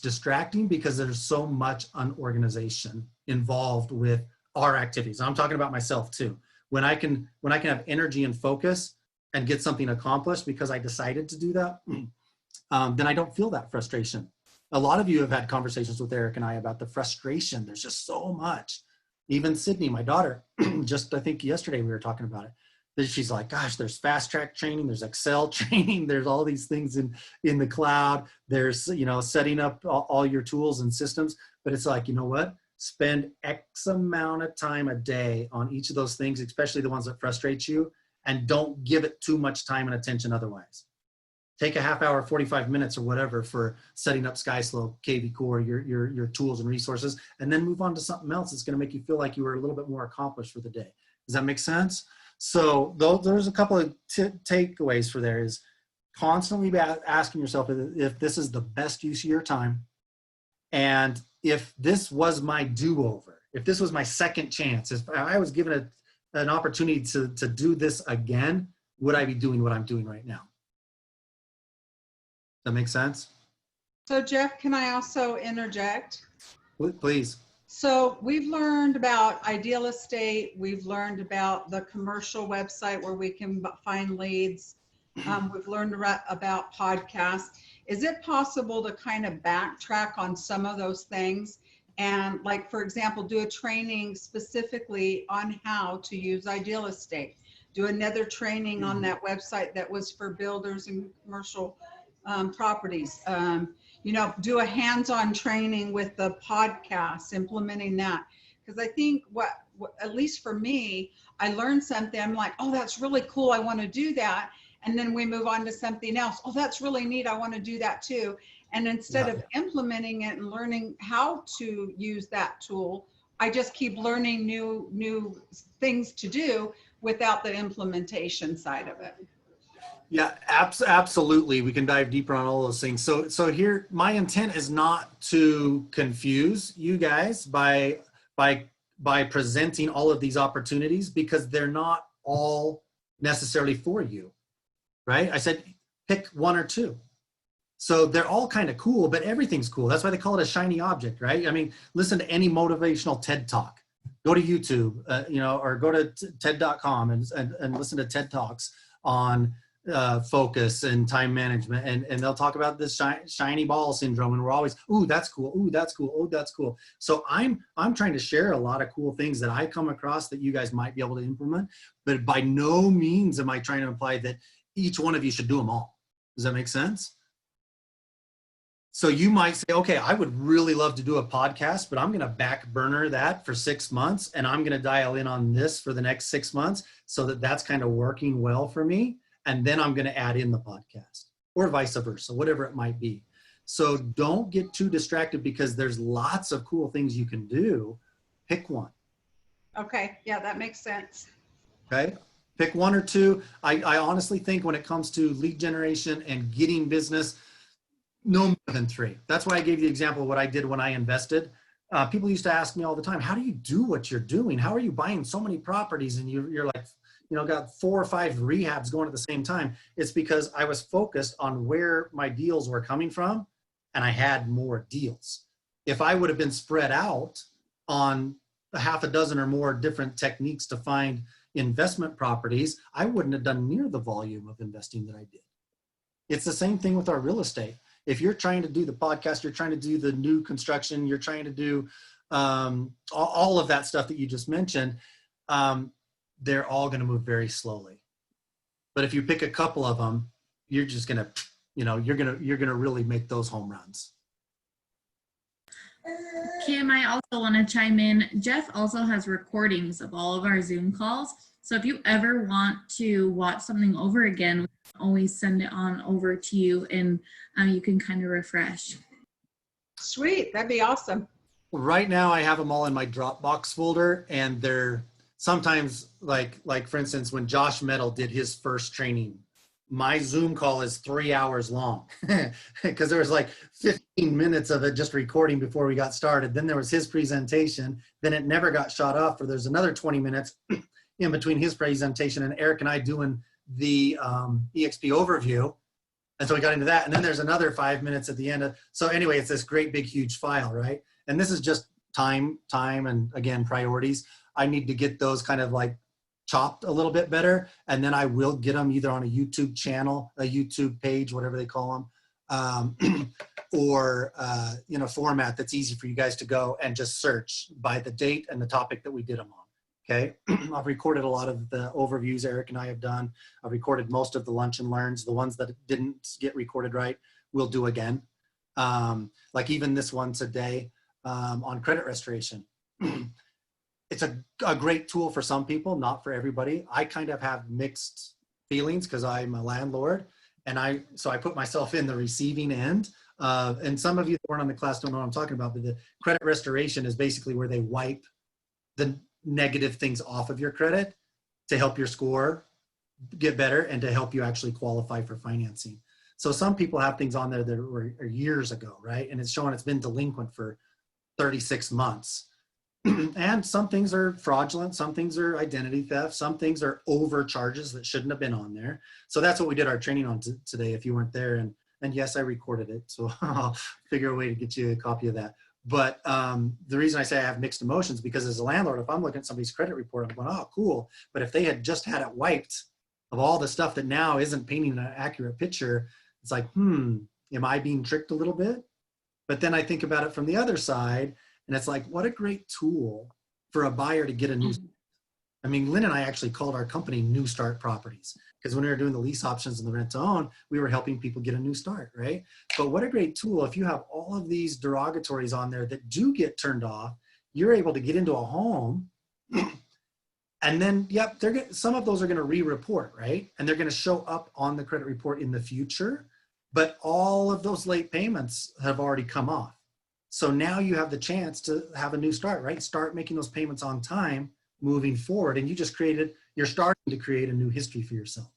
distracting because there's so much unorganization involved with our activities. I'm talking about myself too. When I can have energy and focus and get something accomplished because I decided to do that, then I don't feel that frustration. A lot of you have had conversations with Eric and I about the frustration. There's just so much. Even Sydney, my daughter, just I think yesterday we were talking about it. She's like, gosh, there's fast track training, there's Excel training, there's all these things in the cloud. There's, setting up all your tools and systems. But it's like, you know what? Spend X amount of time a day on each of those things, especially the ones that frustrate you, and don't give it too much time and attention otherwise. Take a half hour, 45 minutes or whatever for setting up SkySlope, KV Core, your tools and resources, and then move on to something else that's going to make you feel like you were a little bit more accomplished for the day. Does that make sense? So there's a couple of takeaways for there is constantly asking yourself if this is the best use of your time. And if this was my do-over, if this was my second chance, if I was given an opportunity to do this again, would I be doing what I'm doing right now? That make sense? So Jeff, can I also interject? Please. So we've learned about Ideal Estate. We've learned about the commercial website where we can find leads. We've learned about podcasts. Is it possible to kind of backtrack on some of those things and, like, for example, do a training specifically on how to use Ideal Estate? Do another training on that website that was for builders and commercial properties. Do a hands-on training with the podcast, implementing that. Because I think what, at least for me, I learned something. I'm like, oh, that's really cool. I want to do that. And then we move on to something else. Oh, that's really neat. I want to do that too. And instead of implementing it and learning how to use that tool, I just keep learning new things to do without the implementation side of it. Yeah, absolutely. We can dive deeper on all those things. So here, my intent is not to confuse you guys by presenting all of these opportunities, because they're not all necessarily for you, right? I said, pick one or two. So they're all kind of cool, but everything's cool. That's why they call it a shiny object, right? I mean, listen to any motivational TED Talk. Go to YouTube, or go to TED.com and listen to TED Talks on focus and time management, and they'll talk about this shiny ball syndrome, and we're always, ooh, that's cool, ooh, that's cool, oh, that's cool. So I'm trying to share a lot of cool things that I come across that you guys might be able to implement, but by no means am I trying to imply that each one of you should do them all. Does that make sense? So you might say, okay, I would really love to do a podcast, but I'm going to back burner that for 6 months, and I'm going to dial in on this for the next 6 months so that that's kind of working well for me. And then I'm going to add in the podcast, or vice versa, whatever it might be. So don't get too distracted because there's lots of cool things you can do. Pick one. Okay, yeah, that makes sense. Okay. Pick one or two. I honestly think when it comes to lead generation and getting business, no more than 3. That's why I gave you the example of what I did when I invested. People used to ask me all the time, how do you do what you're doing? How are you buying so many properties? And you're like, got 4 or 5 rehabs going at the same time. It's because I was focused on where my deals were coming from, and I had more deals. If I would have been spread out on a half a dozen or more different techniques to find investment properties, I wouldn't have done near the volume of investing that I did. It's the same thing with our real estate. If you're trying to do the podcast, you're trying to do the new construction, you're trying to do all of that stuff that you just mentioned, they're all going to move very slowly. But if you pick a couple of them, you're just going to, you're going to really make those home runs. Kim, I also want to chime in. Jeff also has recordings of all of our Zoom calls. So if you ever want to watch something over again, we can always send it on over to you, and you can kind of refresh. Sweet, that'd be awesome. Right now I have them all in my Dropbox folder, and they're sometimes like for instance, when Josh Metal did his first training, my Zoom call is 3 hours long because there was like 15 minutes of it just recording before we got started. Then there was his presentation. Then it never got shot off, or there's another 20 minutes in between his presentation and Eric and I doing the EXP overview. And so we got into that. And then there's another 5 minutes at the end. So anyway, it's this great big huge file, right? And this is just time, and again, priorities. I need to get those kind of like chopped a little bit better. And then I will get them either on a YouTube channel, a YouTube page, whatever they call them, or format that's easy for you guys to go and just search by the date and the topic that we did them on. Okay. I've recorded a lot of the overviews Eric and I have done. I've recorded most of the lunch and learns. The ones that didn't get recorded right, we'll do again. Like even this one today on credit restoration. It's a great tool for some people, not for everybody. I kind of have mixed feelings because I'm a landlord, and so I put myself in the receiving end. And some of you that weren't on the class don't know what I'm talking about, but the credit restoration is basically where they wipe the negative things off of your credit to help your score get better and to help you actually qualify for financing. So some people have things on there that were years ago, right? And it's showing it's been delinquent for 36 months. And some things are fraudulent, some things are identity theft, some things are overcharges that shouldn't have been on there. So that's what we did our training on today if you weren't there. And yes, I recorded it, so I'll figure a way to get you a copy of that. But the reason I say I have mixed emotions, because as a landlord, if I'm looking at somebody's credit report, I'm going, oh, cool. But if they had just had it wiped of all the stuff that now isn't painting an accurate picture, it's like, am I being tricked a little bit? But then I think about it from the other side, and it's like, what a great tool for a buyer to get a new. I mean, Lynn and I actually called our company New Start Properties, because when we were doing the lease options and the rent to own, we were helping people get a new start, right? But what a great tool. If you have all of these derogatories on there that do get turned off, you're able to get into a home. And then, yep, some of those are going to re-report, right? And they're going to show up on the credit report in the future. But all of those late payments have already come off. So now you have the chance to have a new start, right? Start making those payments on time moving forward. And you're starting to create a new history for yourself.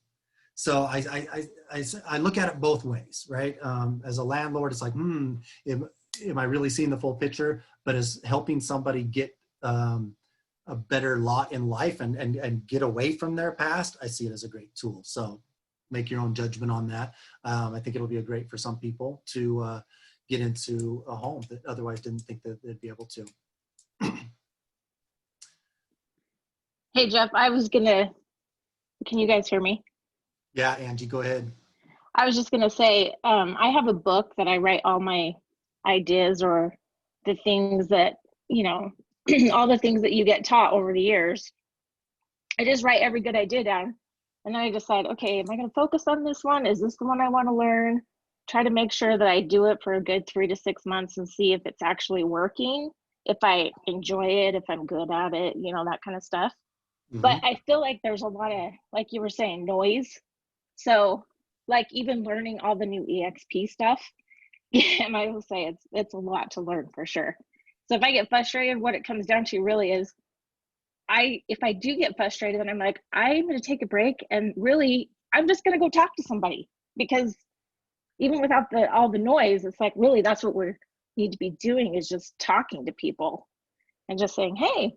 So I look at it both ways, right? As a landlord, it's like, am I really seeing the full picture? But as helping somebody get a better lot in life and get away from their past, I see it as a great tool. So make your own judgment on that. I think it'll be great for some people to get into a home that otherwise didn't think that they'd be able to. Hey, Jeff, can you guys hear me? Yeah, Angie, go ahead. I was just gonna say, I have a book that I write all my ideas or the things that, you know, all the things that you get taught over the years. I just write every good idea down. And then I decide, okay, am I gonna focus on this one? Is this the one I wanna learn? Try to make sure that I do it for a good 3 to 6 months and see if it's actually working, if I enjoy it, if I'm good at it, you know, that kind of stuff. But Mhm. I feel like there's a lot of, like you were saying, noise. So like even learning all the new EXP stuff, yeah, and I will say it's a lot to learn for sure. So if I get frustrated, what it comes down to really is if I do get frustrated, then I'm like, I'm gonna take a break and really I'm just gonna go talk to somebody, because even without all the noise, it's like really that's what we need to be doing, is just talking to people and just saying, hey,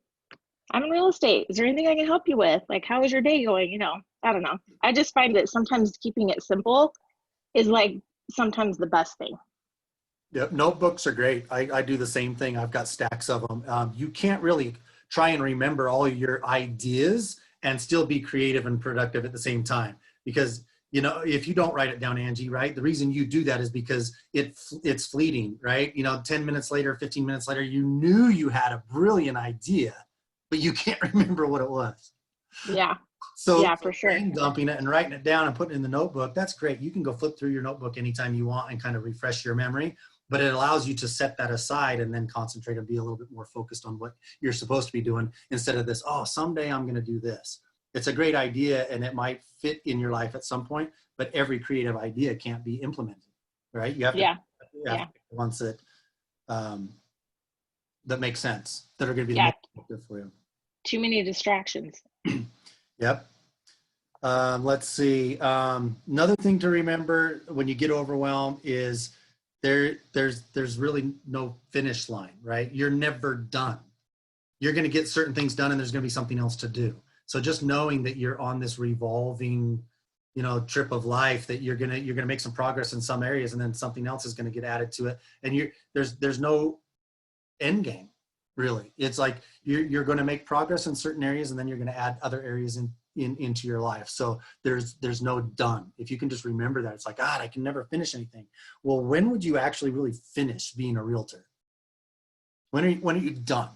I'm in real estate. Is there anything I can help you with? Like, how is your day going? You know, I don't know. I just find that sometimes keeping it simple is like sometimes the best thing. Yep, notebooks are great. I do the same thing. I've got stacks of them. You can't really try and remember all your ideas and still be creative and productive at the same time. Because, you know, if you don't write it down, Angie, right? The reason you do that is because it's fleeting, right? You know, 10 minutes later, 15 minutes later, you knew you had a brilliant idea, but you can't remember what it was. Yeah. So Yeah, for sure. brain dumping it and writing it down and putting it in the notebook, that's great. You can go flip through your notebook anytime you want and kind of refresh your memory, but it allows you to set that aside and then concentrate and be a little bit more focused on what you're supposed to be doing instead of this, oh, someday I'm going to do this. It's a great idea and it might fit in your life at some point, but every creative idea can't be implemented, right? You have to, Yeah. you have to pick the ones that, that make sense, that are going to be the Yeah. most effective for you. Too many distractions. Yep. Let's see. Another thing to remember when you get overwhelmed is there's really no finish line, right? You're never done. You're going to get certain things done and there's going to be something else to do. So just knowing that you're on this revolving, you know, trip of life, that you're going to make some progress in some areas and then something else is going to get added to it. And there's no end game, really. It's like you're going to make progress in certain areas and then you're going to add other areas into your life. So there's no done. If you can just remember that, it's like, God, I can never finish anything. Well, when would you actually really finish being a realtor? When are you done?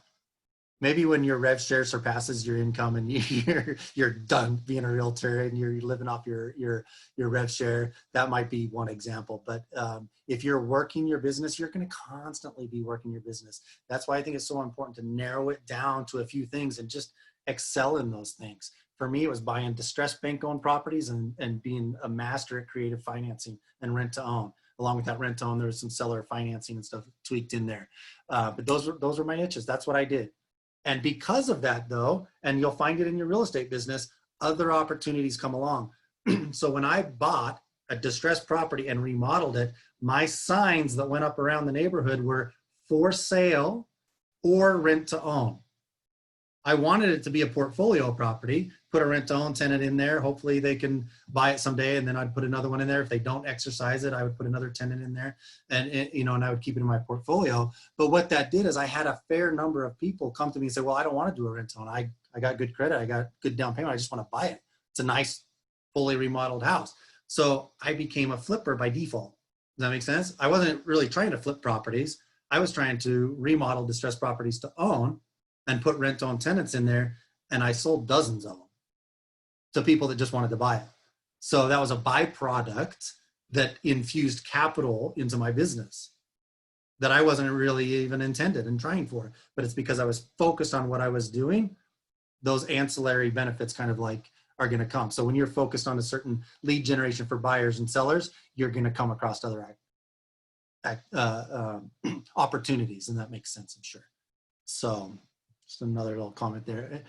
Maybe when your rev share surpasses your income and you're done being a realtor and you're living off your rev share. That might be one example. But if you're working your business, you're going to constantly be working your business. That's why I think it's so important to narrow it down to a few things and just excel in those things. For me, it was buying distressed bank-owned properties and being a master at creative financing and rent-to-own. Along with that rent-to-own, there was some seller financing and stuff tweaked in there. But those were my niches. That's what I did. And because of that, though, and you'll find it in your real estate business, other opportunities come along. So when I bought a distressed property and remodeled it, my signs that went up around the neighborhood were for sale or rent to own. I wanted it to be a portfolio property, put a rent to own tenant in there. Hopefully they can buy it someday. And then I'd put another one in there. If they don't exercise it, I would put another tenant in there and I would keep it in my portfolio. But what that did is I had a fair number of people come to me and say, well, I don't want to do a rent to own. I got good credit. I got good down payment. I just want to buy it. It's a nice, fully remodeled house. So I became a flipper by default. Does that make sense? I wasn't really trying to flip properties. I was trying to remodel distressed properties to own and put rent-to-own tenants in there, and I sold dozens of them to people that just wanted to buy it. So that was a byproduct that infused capital into my business that I wasn't really even intended and trying for, but it's because I was focused on what I was doing. Those ancillary benefits kind of like are going to come. So when you're focused on a certain lead generation for buyers and sellers, you're going to come across other opportunities, and that makes sense, I'm sure. So just another little comment there.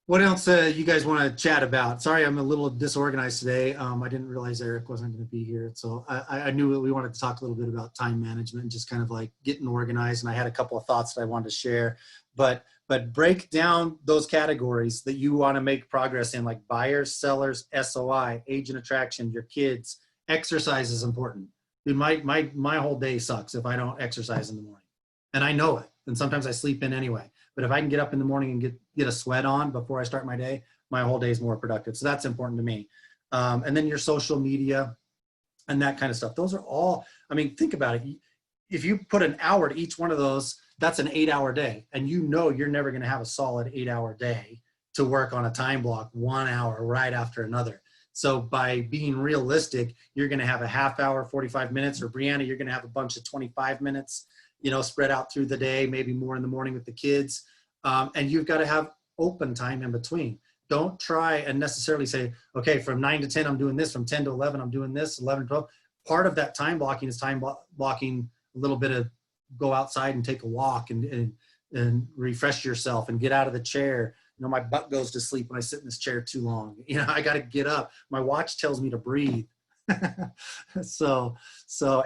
What else you guys want to chat about? Sorry, I'm a little disorganized today. I didn't realize Eric wasn't going to be here. So I knew that we wanted to talk a little bit about time management and just kind of like getting organized. And I had a couple of thoughts that I wanted to share, but break down those categories that you want to make progress in, like buyers, sellers, SOI, agent attraction, your kids. Exercise is important. Dude, my whole day sucks if I don't exercise in the morning, and I know it. And sometimes I sleep in anyway. But if I can get up in the morning and get a sweat on before I start my day, my whole day is more productive. So that's important to me. and then your social media and that kind of stuff. Those are all, I mean, think about it. If you put an hour to each one of those, that's an 8-hour day. And you know you're never going to have a solid 8-hour day to work on a time block, 1 hour right after another. So by being realistic, you're going to have a half hour, 45 minutes, or Brianna, you're going to have a bunch of 25 minutes, you know, spread out through the day, maybe more in the morning with the kids. And you've got to have open time in between. Don't try and necessarily say, okay, from 9 to 10, I'm doing this. From 10 to 11, I'm doing this. 11 to 12. Part of that time blocking is time blocking a little bit of go outside and take a walk and refresh yourself and get out of the chair. You know, my butt goes to sleep when I sit in this chair too long. You know, I got to get up. My watch tells me to breathe. So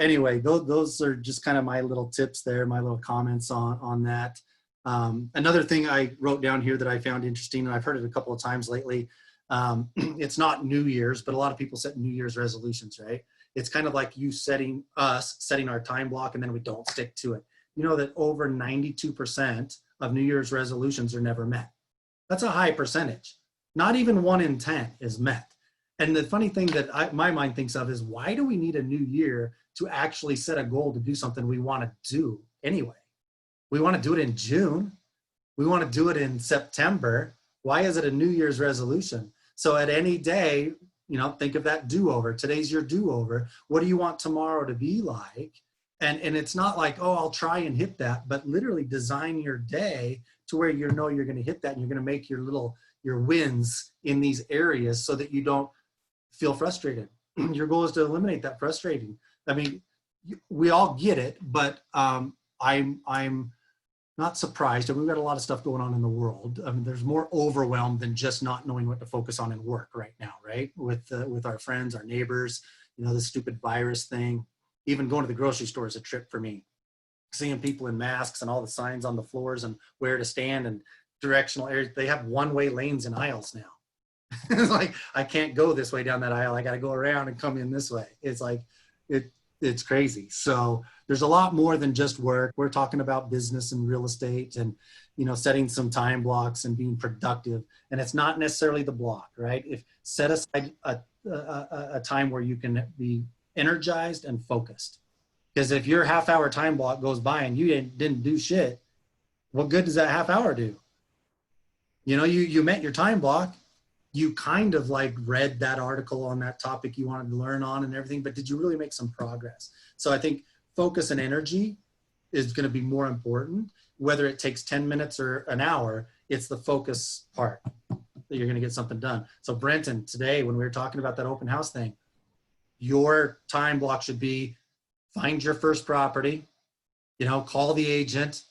anyway, those are just kind of my little tips there, my little comments on that. Another thing I wrote down here that I found interesting, and I've heard it a couple of times lately, it's not New Year's, but a lot of people set New Year's resolutions, right? It's kind of like you setting our time block, and then we don't stick to it. You know that over 92% of New Year's resolutions are never met. That's a high percentage. Not even 1 in 10 is met. And the funny thing that my mind thinks of is, why do we need a new year to actually set a goal to do something we want to do anyway? We want to do it in June. We want to do it in September. Why is it a New Year's resolution? So at any day, you know, think of that do-over. Today's your do-over. What do you want tomorrow to be like? And it's not like, oh, I'll try and hit that, but literally design your day to where you know you're going to hit that, and you're going to make your wins in these areas so that you don't feel frustrated. Your goal is to eliminate that frustrating. I mean, we all get it, but I'm not surprised. We've got a lot of stuff going on in the world. I mean, there's more overwhelmed than just not knowing what to focus on in work right now, right? With our friends, our neighbors, you know, this stupid virus thing. Even going to the grocery store is a trip for me. Seeing people in masks and all the signs on the floors and where to stand and directional areas. They have one-way lanes in aisles now. It's like, I can't go this way down that aisle. I got to go around and come in this way. It's like, it's crazy. So there's a lot more than just work. We're talking about business and real estate and, you know, setting some time blocks and being productive. And it's not necessarily the block, right? If set aside a time where you can be energized and focused. Because if your half-hour time block goes by and you didn't do shit, what good does that half hour do? You know, you met your time block. You kind of like read that article on that topic you wanted to learn on and everything, but did you really make some progress? So I think focus and energy is going to be more important. Whether it takes 10 minutes or an hour, it's the focus part that you're going to get something done. So Brenton, today when we were talking about that open house thing, your time block should be find your first property, you know, call the agent,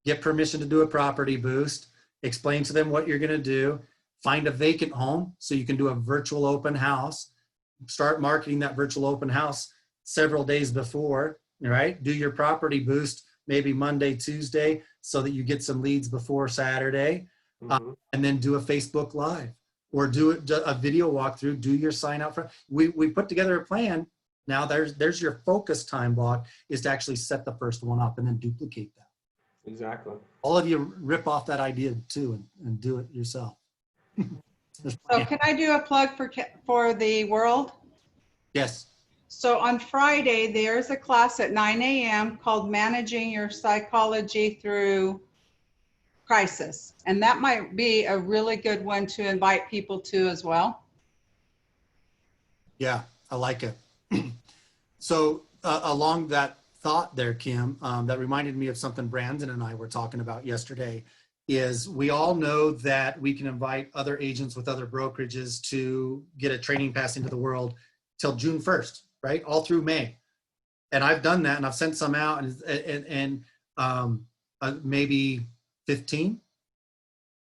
get permission to do a property boost, explain to them what you're going to do, find a vacant home so you can do a virtual open house, start marketing that virtual open house several days before, right? Do your and boost maybe Monday, Tuesday, so that you get some leads before Saturday, and then do a Facebook Live or do a video walkthrough, do your sign out front. We put together a plan. Now there's your focus time block is to actually set the first one up and then duplicate that. Exactly. All of you rip off that idea too and do it yourself. So can I do a plug for the world? Yes. So on Friday, there's a class at 9 a.m. called Managing Your Psychology Through Crisis. And that might be a really good one to invite people to as well. Yeah, I like it. So along that thought there, Kim, that reminded me of something Brandon and I were talking about yesterday, is we all know that we can invite other agents with other brokerages to get a training pass into the world till June 1st, right? All through May. And I've done that and I've sent some out and maybe 15,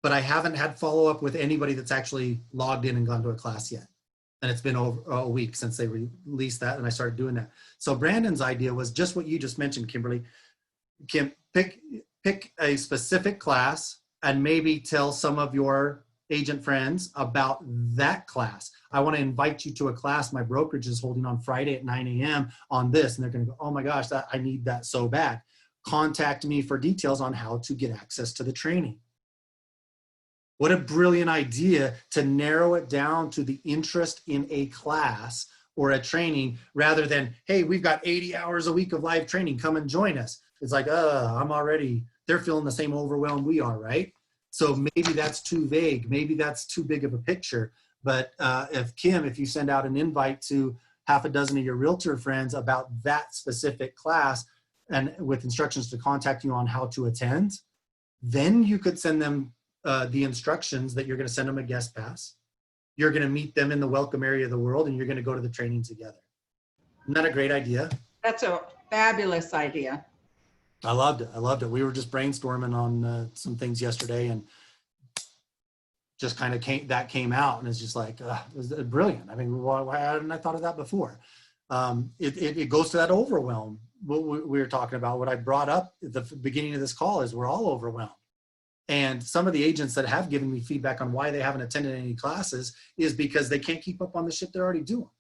but I haven't had follow up with anybody that's actually logged in and gone to a class yet. And it's been over a week since they released that and I started doing that. So Brandon's idea was just what you just mentioned, Kimberly. Kim, pick a specific class and maybe tell some of your agent friends about that class. I want to invite you to a class my brokerage is holding on Friday at 9 a.m. on this. And they're going to go, oh my gosh, I need that so bad. Contact me for details on how to get access to the training. What a brilliant idea to narrow it down to the interest in a class or a training rather than, hey, we've got 80 hours a week of live training, come and join us. It's like, they're feeling the same overwhelm we are, right? So maybe that's too vague. Maybe that's too big of a picture. But if you send out an invite to half a dozen of your realtor friends about that specific class and with instructions to contact you on how to attend, then you could send them the instructions that you're going to send them a guest pass. You're going to meet them in the welcome area of the world, and you're going to go to the training together. Isn't that a great idea? That's a fabulous idea. I loved it. We were just brainstorming on some things yesterday, and just kind of came out, and it's just like, it was brilliant. I mean, why hadn't I thought of that before? It goes to that overwhelm. What we were talking about, what I brought up at the beginning of this call is we're all overwhelmed. And some of the agents that have given me feedback on why they haven't attended any classes is because they can't keep up on the shit they're already doing.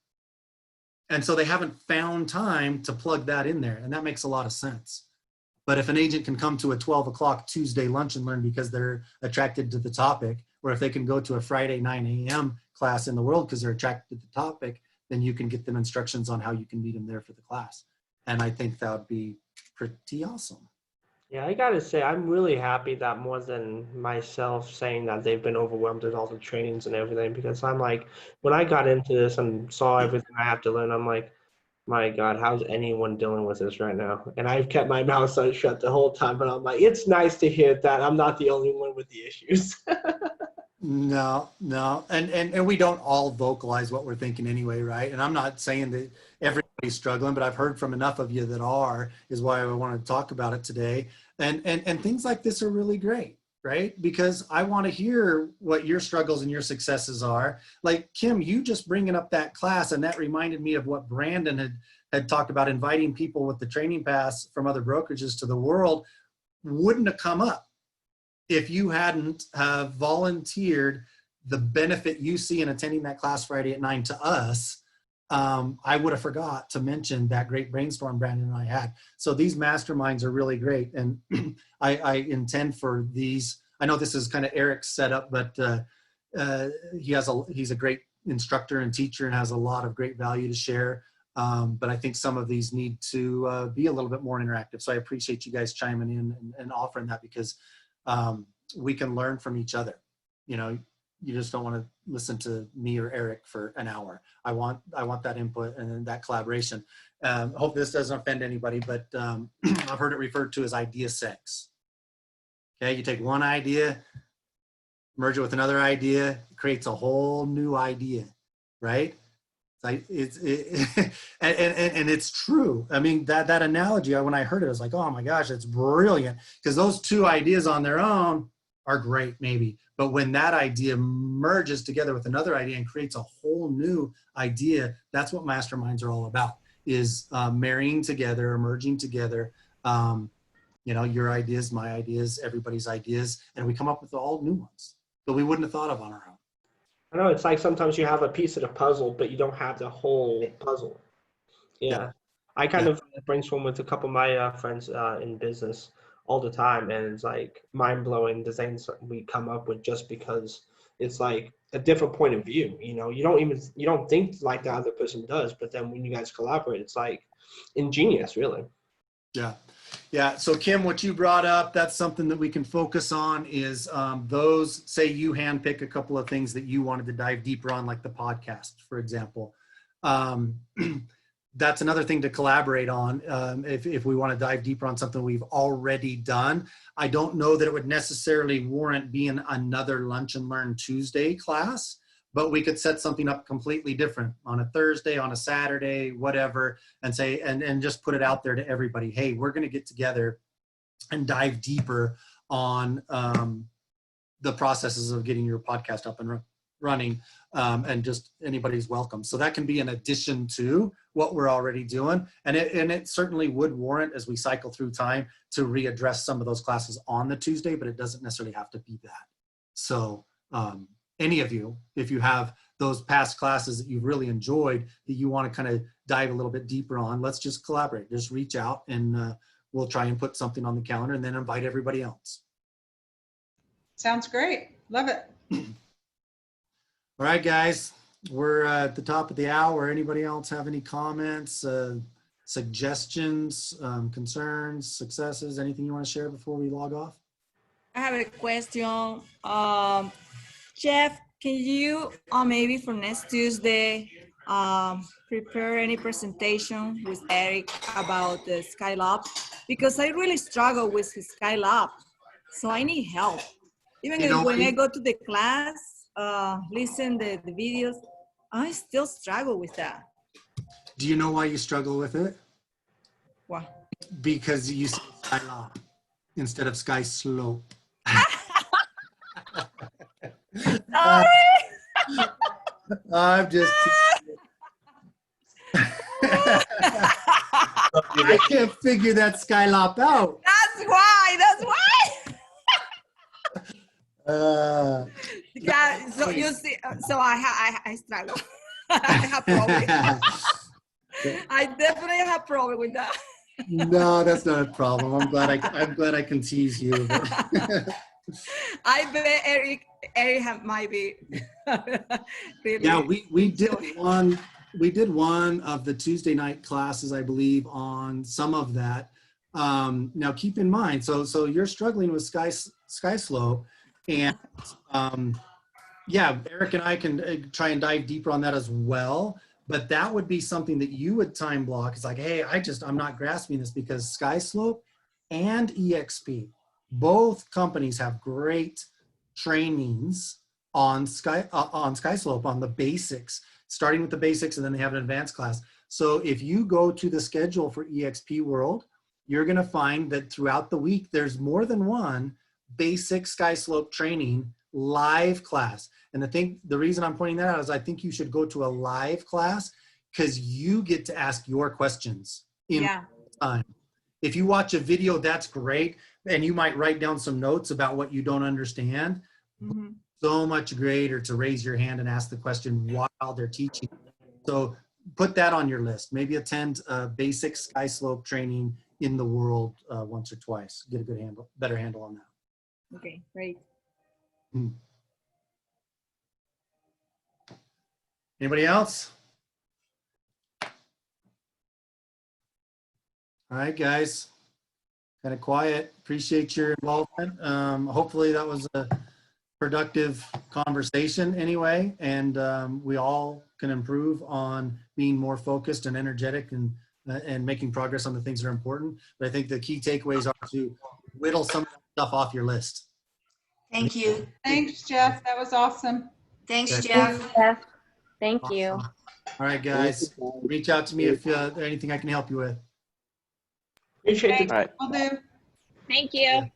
And so they haven't found time to plug that in there. And that makes a lot of sense. But if an agent can come to a 12 o'clock Tuesday lunch and learn because they're attracted to the topic, or if they can go to a Friday 9 a.m. class in the world because they're attracted to the topic, then you can get them instructions on how you can meet them there for the class. And I think that would be pretty awesome. Yeah, I gotta say, I'm really happy that more than myself saying that they've been overwhelmed with all the trainings and everything, because I'm like, when I got into this and saw everything I have to learn, I'm like, my God, how's anyone dealing with this right now? And I've kept my mouth shut the whole time, but I'm like, it's nice to hear that I'm not the only one with the issues. No. And we don't all vocalize what we're thinking anyway, right? And I'm not saying that everybody's struggling, but I've heard from enough of you that are, is why I wanted to talk about it today. And things like this are really great, right? Because I want to hear what your struggles and your successes are. Like Kim, you just bringing up that class, and that reminded me of what Brandon had talked about, inviting people with the training pass from other brokerages to the world wouldn't have come up if you hadn't volunteered the benefit you see in attending that class Friday at 9 to us. I would have forgot to mention that great brainstorm Brandon and I had. So these masterminds are really great. And I intend for these, I know this is kind of Eric's setup, but he's a great instructor and teacher and has a lot of great value to share. But I think some of these need to be a little bit more interactive. So I appreciate you guys chiming in and offering that, because we can learn from each other. You know, you just don't want to listen to me or Eric for an hour. I want that input and that collaboration. Hope this doesn't offend anybody, but I've heard it referred to as idea sex. Okay, you take one idea, merge it with another idea, it creates a whole new idea, right? And it's true. I mean, that analogy, when I heard it, I was like, oh my gosh, it's brilliant. Because those two ideas on their own are great, maybe. But when that idea merges together with another idea and creates a whole new idea, that's what masterminds are all about, is marrying together, merging together, you know, your ideas, my ideas, everybody's ideas, and we come up with all new ones that we wouldn't have thought of on our own. I know, it's like sometimes you have a piece of the puzzle, but you don't have the whole puzzle. Yeah. I kind of brainstorm with a couple of my friends in business all the time, and it's like mind-blowing the things we come up with, just because it's like a different point of view. You know, you don't think like the other person does, but then when you guys collaborate, it's like ingenious, really. Yeah. So Kim, what you brought up, that's something that we can focus on, is those, say you handpick a couple of things that you wanted to dive deeper on, like the podcast, for example. That's another thing to collaborate on if we want to dive deeper on something we've already done. I don't know that it would necessarily warrant being another Lunch and Learn Tuesday class, but we could set something up completely different on a Thursday, on a Saturday, whatever, and say, and just put it out there to everybody. Hey, we're going to get together and dive deeper on the processes of getting your podcast up and running, and just anybody's welcome. So that can be an addition to what we're already doing. And it certainly would warrant, as we cycle through time, to readdress some of those classes on the Tuesday, but it doesn't necessarily have to be that. So, any of you, if you have those past classes that you've really enjoyed that you want to kind of dive a little bit deeper on, let's just collaborate. Just reach out, and we'll try and put something on the calendar and then invite everybody else. Sounds great. Love it. All right, guys, we're at the top of the hour. Anybody else have any comments, suggestions, concerns, successes, anything you want to share before we log off? I have a question. Jeff, can you, maybe for next Tuesday, prepare any presentation with Eric about the Skylab? Because I really struggle with his Skylab, so I need help. Even You know when what? I go to the class, listen the videos, I still struggle with that. Do you know why you struggle with it? Wow. Because you say Skylab instead of Sky Slope. Sorry. I'm just. I can't figure that Skylab out. That's why. Yeah. So you see, so I struggle. I have problem. I definitely have problem with that. No, that's not a problem. I'm glad I can tease you. I bet Eric might be. Really. Yeah, we did one of the Tuesday night classes, I believe, on some of that. Now keep in mind, so you're struggling with Sky Slope, and yeah, Eric and I can try and dive deeper on that as well. But that would be something that you would time block. It's like, hey, I'm not grasping this, because Sky Slope and EXP, both companies have great trainings on Sky Slope, on the basics, starting with the basics, and then they have an advanced class. So if you go to the schedule for EXP World, you're going to find that throughout the week, there's more than one basic Sky Slope training live class. And the reason I'm pointing that out is I think you should go to a live class, because you get to ask your questions in time. If you watch a video, that's great. And you might write down some notes about what you don't understand. Mm-hmm. So much greater to raise your hand and ask the question while they're teaching. So put that on your list. Maybe attend basic Sky Slope training in the world once or twice. Get a better handle on that. Okay, great. Anybody else? All right, guys. Kind of quiet. Appreciate your involvement. Hopefully that was a productive conversation anyway, and we all can improve on being more focused and energetic and making progress on the things that are important. But I think the key takeaways are to whittle some stuff off your list. Thank you. Thanks, Jeff. That was awesome. Thanks, Okay. Jeff. Jeff. Thank you. Awesome. All right, guys. Reach out to me if there's anything I can help you with. Appreciate it. All right. Will do. Thank you.